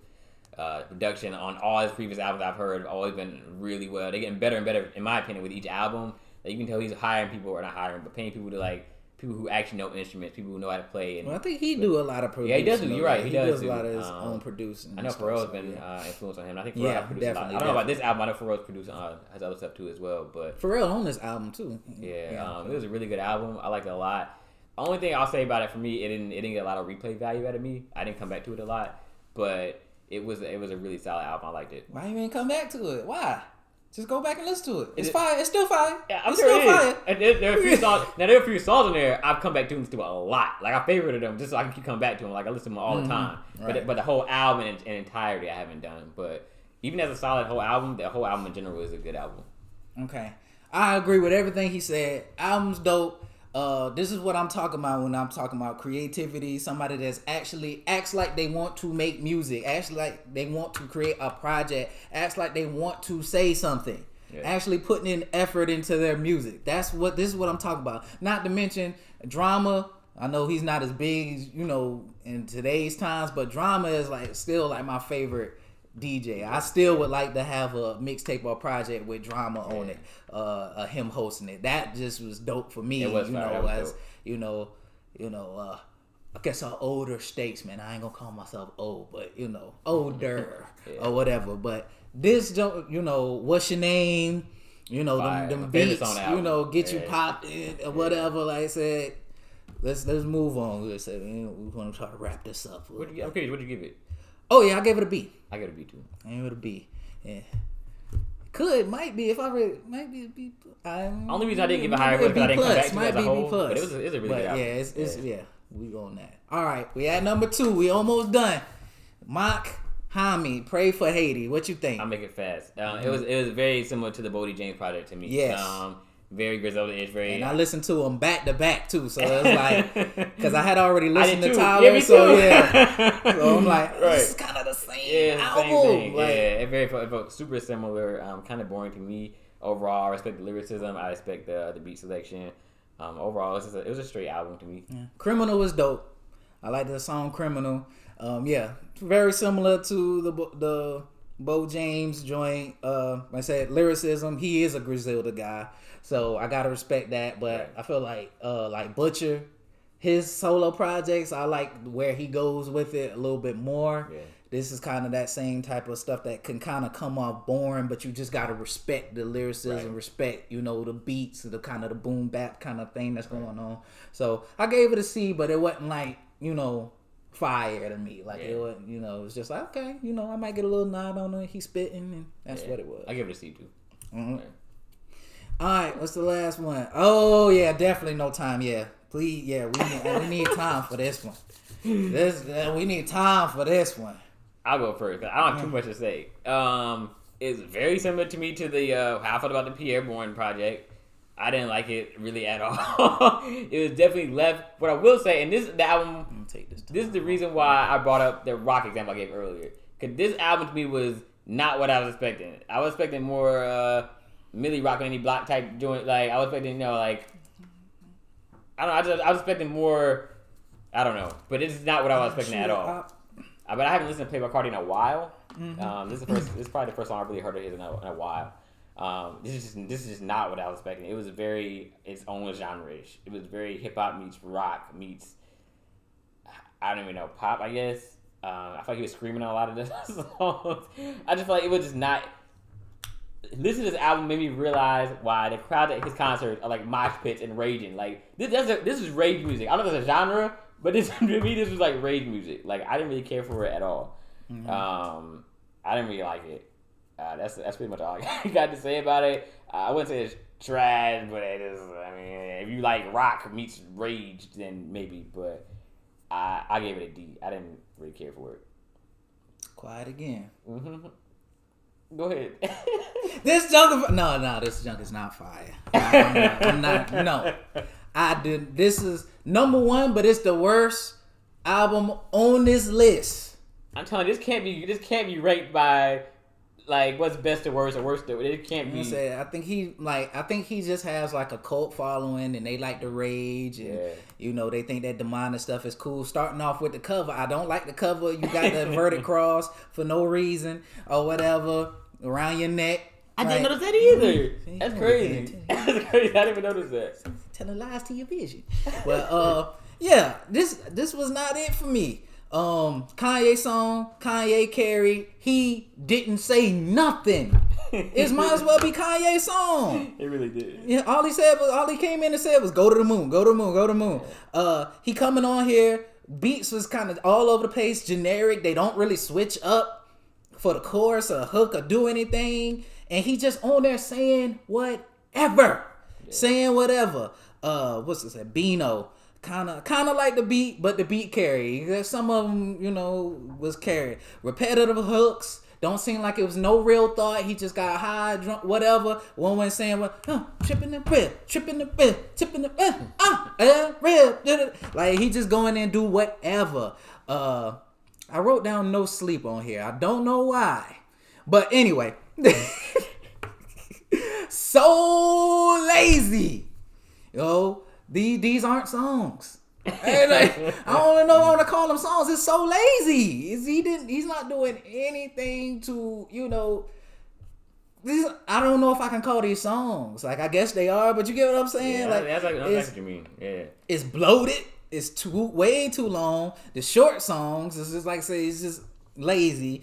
Production on all his previous albums I've heard have always been really well. They're getting better and better, in my opinion, with each album. Like, you can tell he's hiring people, or not hiring, but paying people to people who actually know instruments, people who know how to play. And I think he do a lot of producing. Yeah, he does do. You're right. He does a lot of his own producing. I know Pharrell's been influenced on him. I think Pharrell produced a lot. I don't know about this album. I know Pharrell's producing his other stuff too as well. But Pharrell on this album too. Yeah, it was a really good album. I liked it a lot. Only thing I'll say about it, for me, it didn't get a lot of replay value out of me. I didn't come back to it a lot, but it was a really solid album. I liked it. Why you ain't come back to it? Why? Just go back and listen to it. It's fire. It's still fire. Yeah, I'm sure it is. And there are a few songs. Now there are a few songs in there I've come back to and listen to a lot. Like, I favorited them just so I can keep coming back to them. Like, I listen to them all the time. Right. But the whole album in entirety I haven't done. But even as a solid whole album, the whole album in general is a good album. Okay, I agree with everything he said. Album's dope. This is what I'm talking about when I'm talking about creativity. Somebody that's actually acts like they want to make music, acts like they want to create a project, acts like they want to say something, actually putting in effort into their music. This is what I'm talking about. Not to mention Drama. I know he's not as big, in today's times, but Drama is still my favorite DJ. I still would like to have a mixtape or project with Drama on it, him hosting it. That just was dope for me. It was I guess an older statesman. I ain't gonna call myself old, but older or whatever. But this don't, what's your name? Them beats, get you popped in or whatever. Like I said, let's move on. We want to try to wrap this up. What'd you give it? Oh yeah, I gave it a B. I gave it a B too. I gave it a B. Yeah. Might be if I really, might be a B. Only reason I didn't give it higher was because I didn't come back to it as a whole. But it was a really good album. Yeah, we on that. All right, we at number 2. We almost done. Mock Hami, Pray for Haiti. What you think? I'll make it fast. It was very similar to the Boldy James project to me. Yes. Very Griselda-ish, very. And I listened to them back to back too, so it was like, because I had already listened to Tyler, yeah, so so I'm like, this is kind of the same album. Same thing. It felt super similar. Kind of boring to me overall. I respect the lyricism. I respect the beat selection. Overall, it was a straight album to me. Yeah. Criminal was dope. I like the song Criminal. Very similar to the Bo James joint. I said lyricism. He is a Griselda guy, so I gotta respect that. But I feel like Butcher, his solo projects, I like where he goes with it a little bit more. this is kind of that same type of stuff that can kind of come off boring, but you just gotta respect the lyricism, and respect, the beats, the kind of the boom bap kind of thing that's going on. So I gave it a C, but it wasn't like, fire to me. Like it wasn't, it was just like, okay, I might get a little nod on it. He's spitting, and that's what it was. I give it a C too. Mm-hmm. All right, what's the last one? Oh yeah, definitely No Time. Yeah, please, yeah, we need time for this one. We need time for this one. I'll go first. I don't have too much to say. It's very similar to me to the how I felt about the Pierre Bourne project. I didn't like it really at all. It was definitely left. What I will say, and the album, this is the reason why I brought up the rock example I gave earlier. Because this album to me was not what I was expecting. I was expecting more Millie Rock on Any Block type joint. Like I was expecting, I was expecting more. I don't know, but it's not what I was expecting at all. But I haven't listened to Playboi Carti in a while. Mm-hmm. This is probably the first song I really heard of his in a while. This is just not what I was expecting. It was very its own genre-ish. It was very hip hop meets rock meets I don't even know, pop, I guess. I feel like he was screaming on a lot of the songs. I just feel like it was just not. Listening to this album made me realize why the crowd at his concerts are like mosh pits and raging. Like this is rage music. I don't know if it's a genre, but to me this was like rage music. Like I didn't really care for it at all. Mm-hmm. I didn't really like it. That's pretty much all I got to say about it. I wouldn't say it's trash, but it is. I mean, if you like rock meets rage, then maybe. But I gave it a D. I didn't really care for it. Quiet again. Mm-hmm. Go ahead. This junk is not fire. I'm not. No, I did. This is number one, but it's the worst album on this list. I'm telling you, this can't be ranked by like what's best to worst or worst to. It can't be. I think he just has like a cult following, and they like the rage, and they think that demonic stuff is cool. Starting off with the cover, I don't like the cover. You got the inverted cross for no reason or whatever around your neck. I didn't notice that either. That's crazy. That's crazy. I didn't even notice that. Telling lies to your vision. But this was not it for me. Kanye song, Kanye carried. He didn't say nothing. It might as well be Kanye's song. It really did. Yeah, all he came in and said was go to the moon, go to the moon, go to the moon. He coming on here. Beats was kind of all over the place, generic. They don't really switch up for the chorus or hook or do anything. And he just on there saying whatever. Saying whatever. What's this? Beano. Kind of like the beat, but the beat carry. Some of them, was carried. Repetitive hooks. Don't seem like it was no real thought. He just got high, drunk, whatever. One was saying, tripping the rib, tipping the rib. Like, he just go in there and do whatever. I wrote down no sleep on here. I don't know why. But anyway. So lazy. These aren't songs. I don't know what to call them songs. It's so lazy. He's not doing anything to, I don't know if I can call these songs. Like, I guess they are, but you get what I'm saying? Yeah, that's what you mean. Yeah. It's bloated. It's way too long. The short songs, it's just like I say, it's just lazy.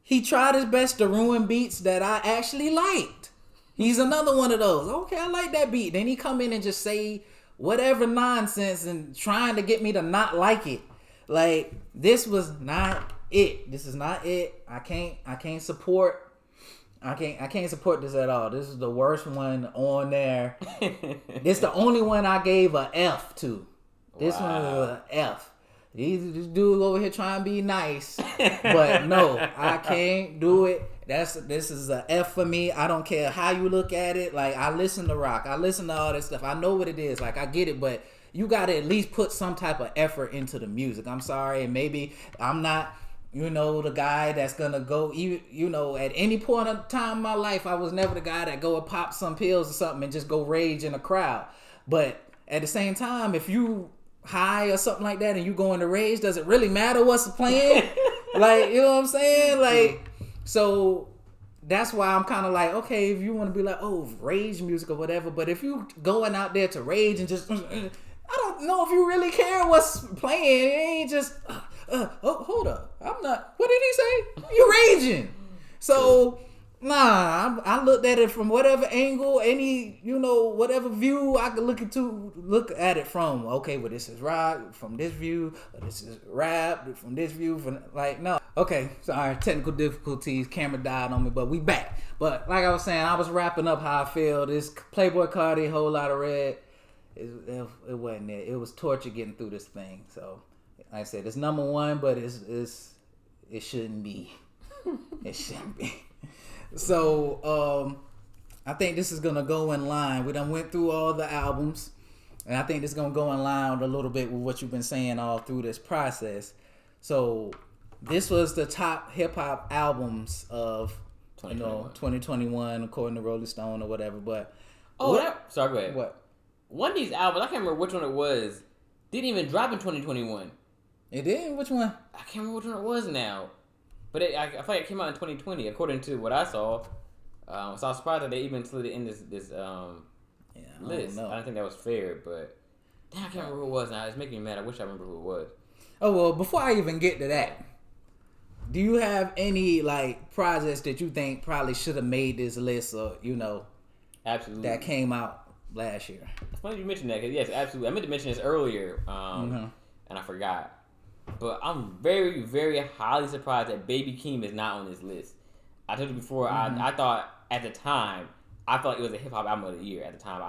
He tried his best to ruin beats that I actually liked. He's another one of those. Okay, I like that beat. Then he come in and just say whatever nonsense and trying to get me to not like it. Like, this was not it. This is not it. I can't support this at all. This is the worst one on there. It's the only one I gave a F to. This one was an F. This dude over here trying to be nice, but no, I can't do it. This is a F for me. I don't care how you look at it. Like, I listen to rock, I listen to all this stuff. I know what it is. Like, I get it, but you got to at least put some type of effort into the music. I'm sorry, and maybe I'm not, the guy that's gonna go. At any point of time in my life, I was never the guy that go and pop some pills or something and just go rage in a crowd. But at the same time, if you high or something like that and you go into rage, does it really matter what's playing? Like, you know what I'm saying? Like, so that's why I'm kind of like, okay, if you want to be like, oh, rage music or whatever, but if you going out there to rage and just, I don't know if you really care what's playing. It ain't just hold up. I'm not. What did he say? You're raging. So, nah, I looked at it from whatever angle, any, whatever view I could look at it from. Okay, well, this is rock from this view, or this is rap from this view. No. Okay, sorry, technical difficulties, camera died on me, but we back. But like I was saying, I was wrapping up how I feel. This Playboy Cardi, Whole Lotta Red, it wasn't it. It was torture getting through this thing. So, like I said, it's number one, but it shouldn't be. It shouldn't be. So, I think this is gonna go in line. We done went through all the albums, and I think this is gonna go in line a little bit with what you've been saying all through this process. So, this was the top hip hop albums of 2021, according to Rolling Stone or whatever. But sorry, go ahead. What? One of these albums, I can't remember which one it was, didn't even drop in 2021. It did? Which one? I can't remember which one it was now. But I feel like it came out in 2020, according to what I saw. So I was surprised that they even slid it in this list. I don't think that was fair, but damn, I can't remember who it was now. It's making me mad. I wish I remember who it was. Oh, well, before I even get to that, do you have any, projects that you think probably should have made this list or, Absolutely. that came out last year? It's funny you mentioned that, because yes, absolutely. I meant to mention this earlier, and I forgot. But I'm very, very highly surprised that Baby Keem is not on this list. I told you before, I thought at the time, I felt it was a hip hop album of the year at the time.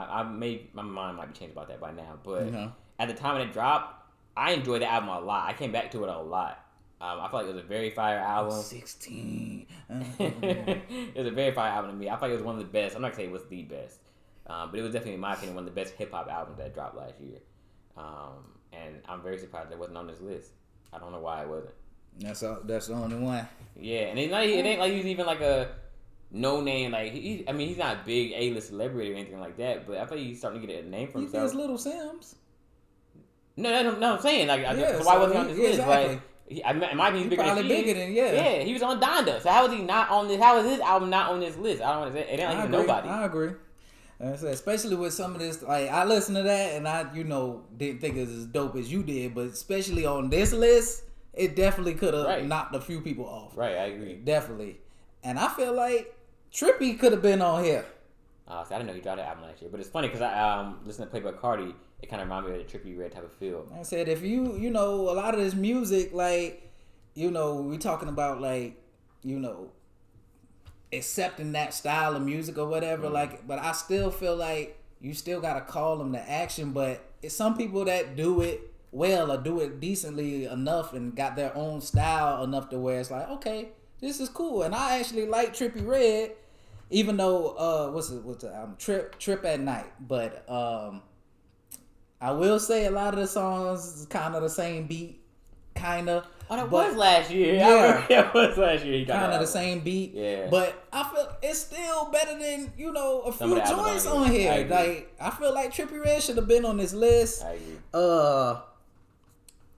My mind might be changed about that by now, but at the time when it dropped, I enjoyed the album a lot. I came back to it a lot. I felt like it was a very fire album. 16. It was a very fire album to me. I felt like it was one of the best. I'm not going to say it was the best, but it was definitely, in my opinion, one of the best hip hop albums that dropped last year. And I'm very surprised it wasn't on this list. I don't know why it wasn't. That's the only one. Yeah, and it ain't like he's even like a no name. Like he's not a big A-list celebrity or anything like that. But I feel like he's starting to get a name for himself. He's Little Sims. No, I'm saying why wasn't he on this list? Exactly. Like, it might be bigger probably than bigger than Yeah, he was on Donda. So how is he not on this? How is his album not on this list? I don't want to say it. Ain't like nobody. I agree. Like I said, especially with some of this, I listened to that and I, didn't think it was as dope as you did, but especially on this list, it definitely could have knocked a few people off. Right, I agree. Definitely. And I feel like Trippie could have been on here. So I didn't know he dropped that album last year, but it's funny because I listened to Playboy Cardi. It kind of reminded me of the Trippie Red type of feel. Like I said, if you a lot of this music, we talking about accepting that style of music or whatever, but I still feel like you still gotta call them to action. But it's some people that do it well or do it decently enough and got their own style enough to where it's like, okay, this is cool. And I actually like Trippie Red, even though what's the album? Trip at Night. But I will say a lot of the songs is kind of the same beat, kind of. Oh, that was last year. Yeah, that was last year. Kind of the same beat. Yeah. But I feel it's still better than a Some few of the joints albums on here. I feel like Trippie Red should have been on this list. I agree.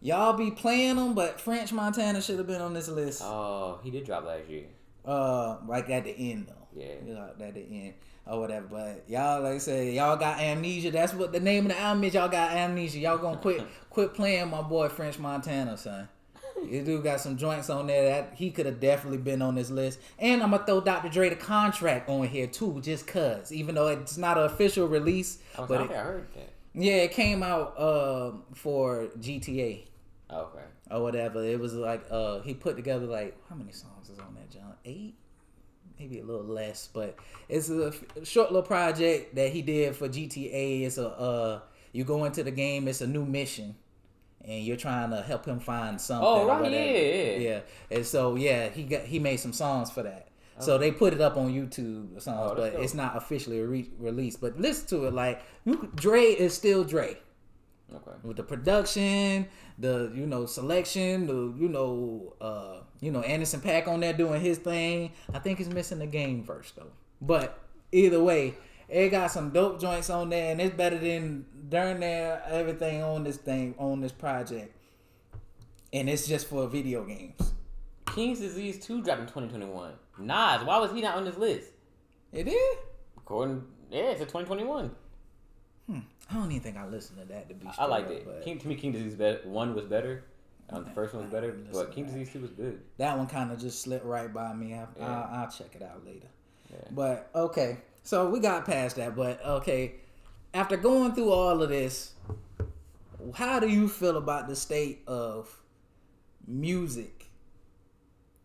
Y'all be playing them, but French Montana should have been on this list. Oh, he did drop last year. At the end though. Yeah. At the end or whatever. But y'all, like I said, y'all got amnesia. That's what the name of the album is. Y'all got amnesia. Y'all gonna quit playing my boy French Montana, son. This dude got some joints on there that he could have definitely been on this list. And I'm gonna throw Dr. Dre the Contract on here too, just cause. Even though it's not an official release, I heard that. Yeah, it came out for GTA. Okay. Or whatever. It was like he put together how many songs is on that, John? 8? Maybe a little less, but it's a short little project that he did for GTA. It's you go into the game, it's a new mission. And you're trying to help him find something. Oh, right, or whatever. yeah. And so he made some songs for that. Okay. So they put it up on YouTube songs, but it's not officially released. But listen to it, Dre is still Dre. Okay. With the production, the selection, Anderson .Paak on there doing his thing. I think he's missing the game verse though. But either way, it got some dope joints on there, and it's better than darn near everything on this project. And it's just for video games. King's Disease 2 dropped in 2021. Nas, why was he not on this list? It did? It's a 2021. I don't even think I listened to that to be straight. I liked up, it. But... To me, King Disease 1 was better. The first one was better, but King Disease 2 was good. That one kind of just slipped right by me. I'll check it out later. Yeah. But okay, so we got past that. But okay, after going through all of this, how do you feel about the state of music?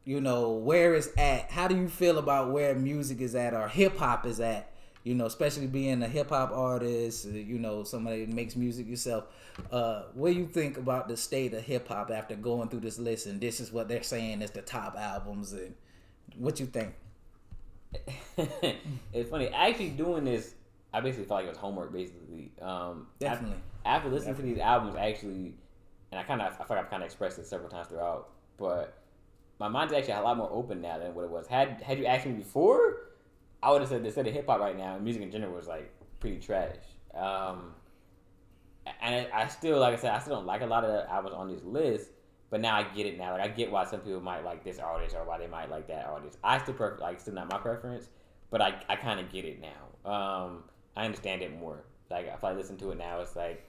You know, where it's at. How do you feel about where music is at or hip hop is at? You know, especially being a hip hop artist, you know, somebody that makes music yourself. What do you think about the state of hip hop after going through this list and this is what they're saying is the top albums and what you think? It's funny. Actually doing this, I basically felt like it was homework basically. Definitely. After listening to these albums actually, and I feel like I've kind of expressed it several times throughout, but my mind's actually a lot more open now than what it was. Had you asked me before, I would have said the state of hip hop right now and music in general was like pretty trash. And I still, like I said, I still don't like a lot of the albums on this list, but now I get it now. Like I get why some people might like this artist or why they might like that artist. I still still not my preference, but I kind of get it now. I understand it more. Like if I listen to it now, it's like,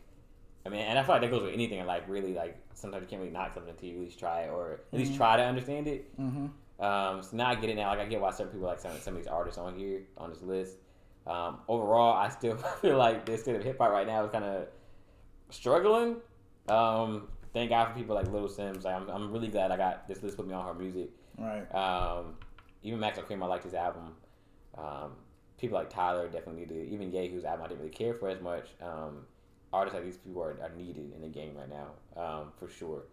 I mean, and I feel like that goes with anything in life. Really, like sometimes you can't really knock something until you at least try it or at least try to understand it. Mm-hmm. So now I get it now. Like I get why certain people like some of these artists on here on this list. Overall, I still feel like the state of hip hop right now is kind of struggling. Thank God for people like Little Sims. Like I'm really glad I got this list put me on her music. Right. Even Max O'Cream, I liked his album. People like Tyler definitely did. Even Ye, whose album I didn't really care for as much. Artists like these people are needed in the game right now, for sure.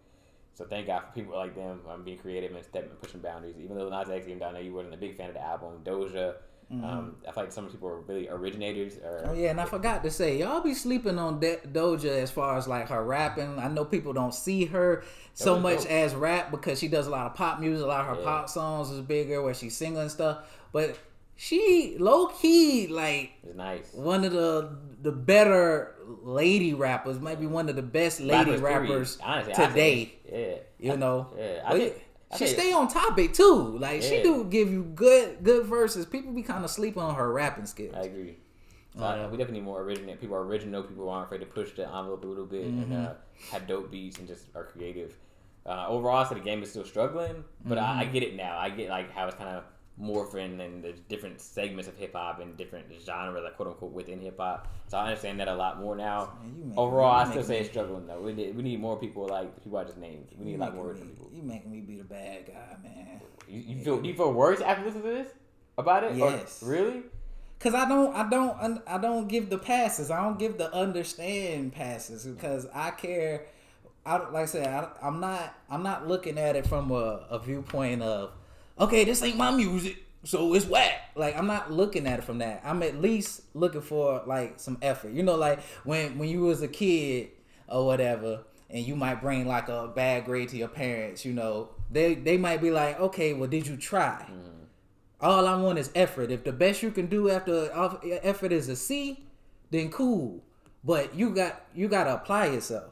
So thank God for people like them being creative and pushing boundaries. Even though Nas X, even though I know you wasn't a big fan of the album, Doja. I feel like some people are really originators. Oh yeah, and I forgot to say, y'all be sleeping on Doja as far as like her rapping. I know people don't see her so much as rap because she does a lot of pop music. A lot of her pop songs is bigger where she's singing and stuff. But she low key like it's nice. One of the better lady rappers, maybe one of the best lady rappers today. Yeah, you know. Yeah, she stay on topic too. Like she do give you good verses. People be kind of sleeping on her rapping skills. I agree. So we definitely need more original. People are original. People aren't afraid to push the envelope a little bit and have dope beats and just are creative. Overall, so the game is still struggling, but I get it now. I get like how it's kind of morphing and there's different segments of hip hop and different genres, like quote unquote, within hip hop. So I understand that a lot more now. Overall, I still say it's struggling though. We need more people like the people I just named. We need a lot more original people. You making me be the bad guy, man. You feel worse after listening to this about it? Yes. Or, really? Cause I don't give the passes. I don't give the understand passes because I care. Like I said, I'm not looking at it from a viewpoint of, okay, this ain't my music, so it's whack. Like, I'm not looking at it from that. I'm at least looking for, like, some effort. You know, like, when you was a kid or whatever, and you might bring, like, a bad grade to your parents, you know, they might be like, okay, well, did you try? All I want is effort. If the best you can do after effort is a C, then cool. But you got to apply yourself.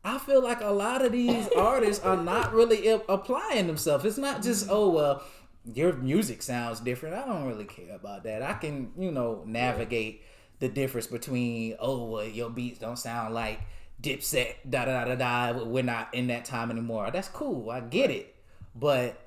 I feel like a lot of these artists are not really applying themselves. It's not just, oh, well, your music sounds different. I don't really care about that. I can, navigate the difference between, oh, well, your beats don't sound like Dipset, da-da-da-da-da. We're not in that time anymore. That's cool. I get it. But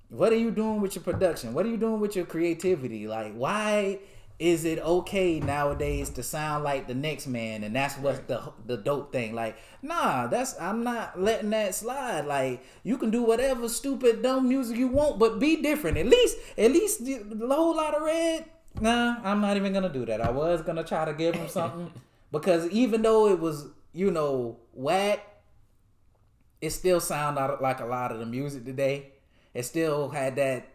what are you doing with your production? What are you doing with your creativity? Like, why is it okay nowadays to sound like the next man and that's what's the dope thing? Like, nah, I'm not letting that slide. Like, you can do whatever stupid dumb music you want, but be different. At least the whole lot of red. Nah, I'm not even gonna do that. I was gonna try to give him something because even though it was whack, it still sounded like a lot of the music today. It still had that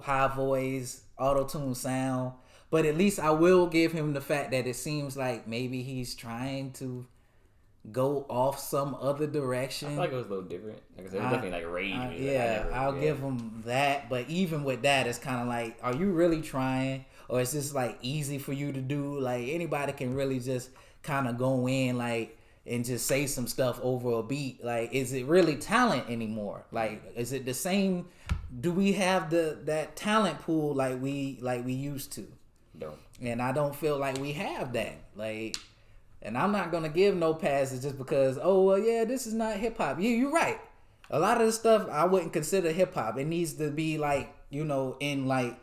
high voice auto-tune sound. But at least I will give him the fact that it seems like maybe he's trying to go off some other direction. I feel like it was a little different. Like I said, it was definitely like rage. I'll give him that. But even with that, it's kind of like, are you really trying? Or is this like easy for you to do? Like anybody can really just kind of go in like and just say some stuff over a beat. Like, is it really talent anymore? Like, is it the same? Do we have that talent pool like we used to? Don't. And I don't feel like we have that. Like, And I'm not gonna give no passes just because, oh well, yeah, this is not hip hop. You're right. A lot of the stuff I wouldn't consider hip hop. It needs to be like, you know, in like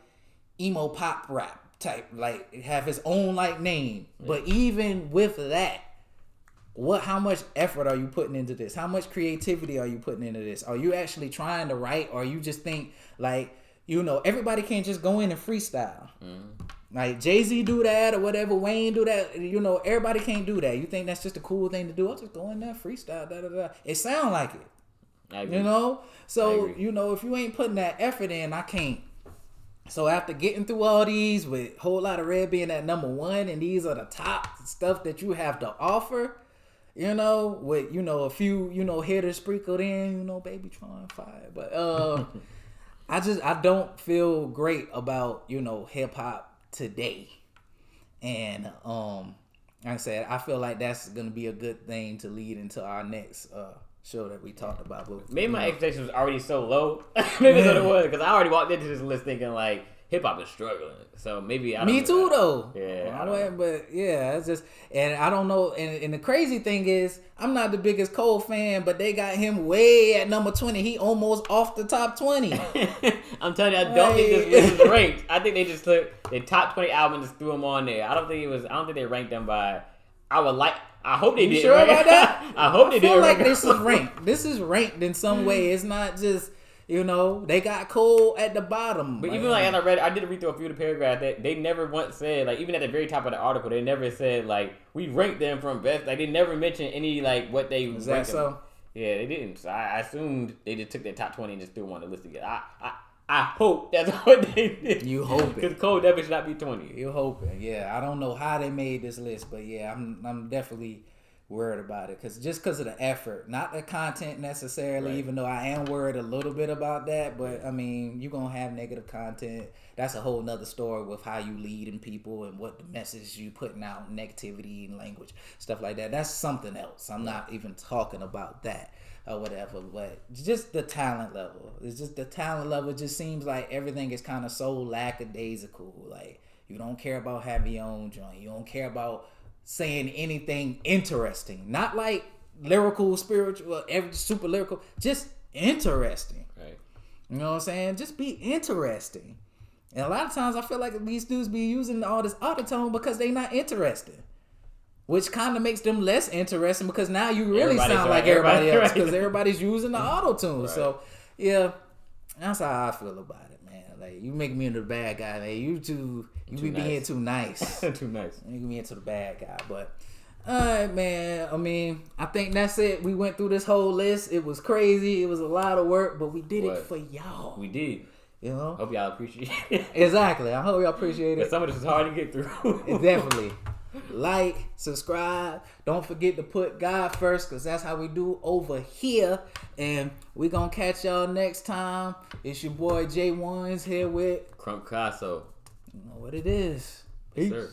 emo pop rap type, like have his own like name. Yeah. But even with that, how much effort are you putting into this? How much creativity are you putting into this? Are you actually trying to write, or you just think like, you know, everybody can't just go in and freestyle. Like Jay-Z do that or whatever, Wayne do that. You know, everybody can't do that. You think that's just a cool thing to do? I'll just go in there, freestyle, da da da. It sound like it. I agree. You know? So, you know, if you ain't putting that effort in, I can't. So after getting through all these with Whole Lot of Red being at number 1, and these are the top stuff that you have to offer, you know, with, you know, a few, you know, hitters sprinkled in, you know, Baby Tron Fire. But I don't feel great about, you know, hip hop today. And like I said, I feel like that's gonna be a good thing to lead into our next show that we talked about. But maybe my expectations was already so low. Maybe that's what it was, because I already walked into this list thinking like hip hop is struggling. So maybe I don't Me know. too though. Yeah. But yeah, it's just, and I don't know. And the crazy thing is, I'm not the biggest Cole fan, but they got him way at number 20. He almost off the top 20. I'm telling you, I don't think this list is ranked. I think they just took the top 20 album and just threw them on there. I don't think they ranked them by. I hope they did. Sure about that? I hope they did. I feel like this is ranked. This is ranked in some way. It's not just, you know, they got Cole at the bottom. But even like as I did read through a few of the paragraphs that they never once said, like even at the very top of the article, they never said like we ranked them from best. Like they never mentioned any like what they ranked them. So? Yeah, they didn't. So I assumed they just took their top 20 and just threw them on the list together. I hope that's what they did. You hope it. Because Cole definitely should not be 20. You hoping. Yeah, I don't know how they made this list, but yeah, I'm definitely worried about it. Because of the effort, not the content necessarily, right. Even though I am worried a little bit about that. But I mean, you're going to have negative content. That's a whole nother story with how you leading people and what the message you putting out, negativity and language, stuff like that. That's something else. I'm not even talking about that. Or whatever, but just the talent level. It's just the talent level. It just seems like everything is kind of so lackadaisical. Like you don't care about having your own joint. You don't care about saying anything interesting. Not like lyrical, spiritual, super lyrical. Just interesting. Right. You know what I'm saying? Just be interesting. And a lot of times I feel like these dudes be using all this autotune because they not interested. Which kind of makes them less interesting because now you really sound like everybody else because everybody's using the auto-tune. Right. So, yeah, that's how I feel about it, man. Like, you make me into the bad guy, man. You be nice. Being too nice. Too nice. You be into the bad guy. But, all right, man. I mean, I think that's it. We went through this whole list. It was crazy. It was a lot of work, but we did it for y'all. We did. You know? Hope y'all appreciate it. Exactly. I hope y'all appreciate it. Some of this is hard to get through. Definitely. Like, subscribe. Don't forget to put God first, because that's how we do over here. And we gonna catch y'all next time. It's your boy J1's here with Crump Casso. You know what it is. Peace. Yes, sir.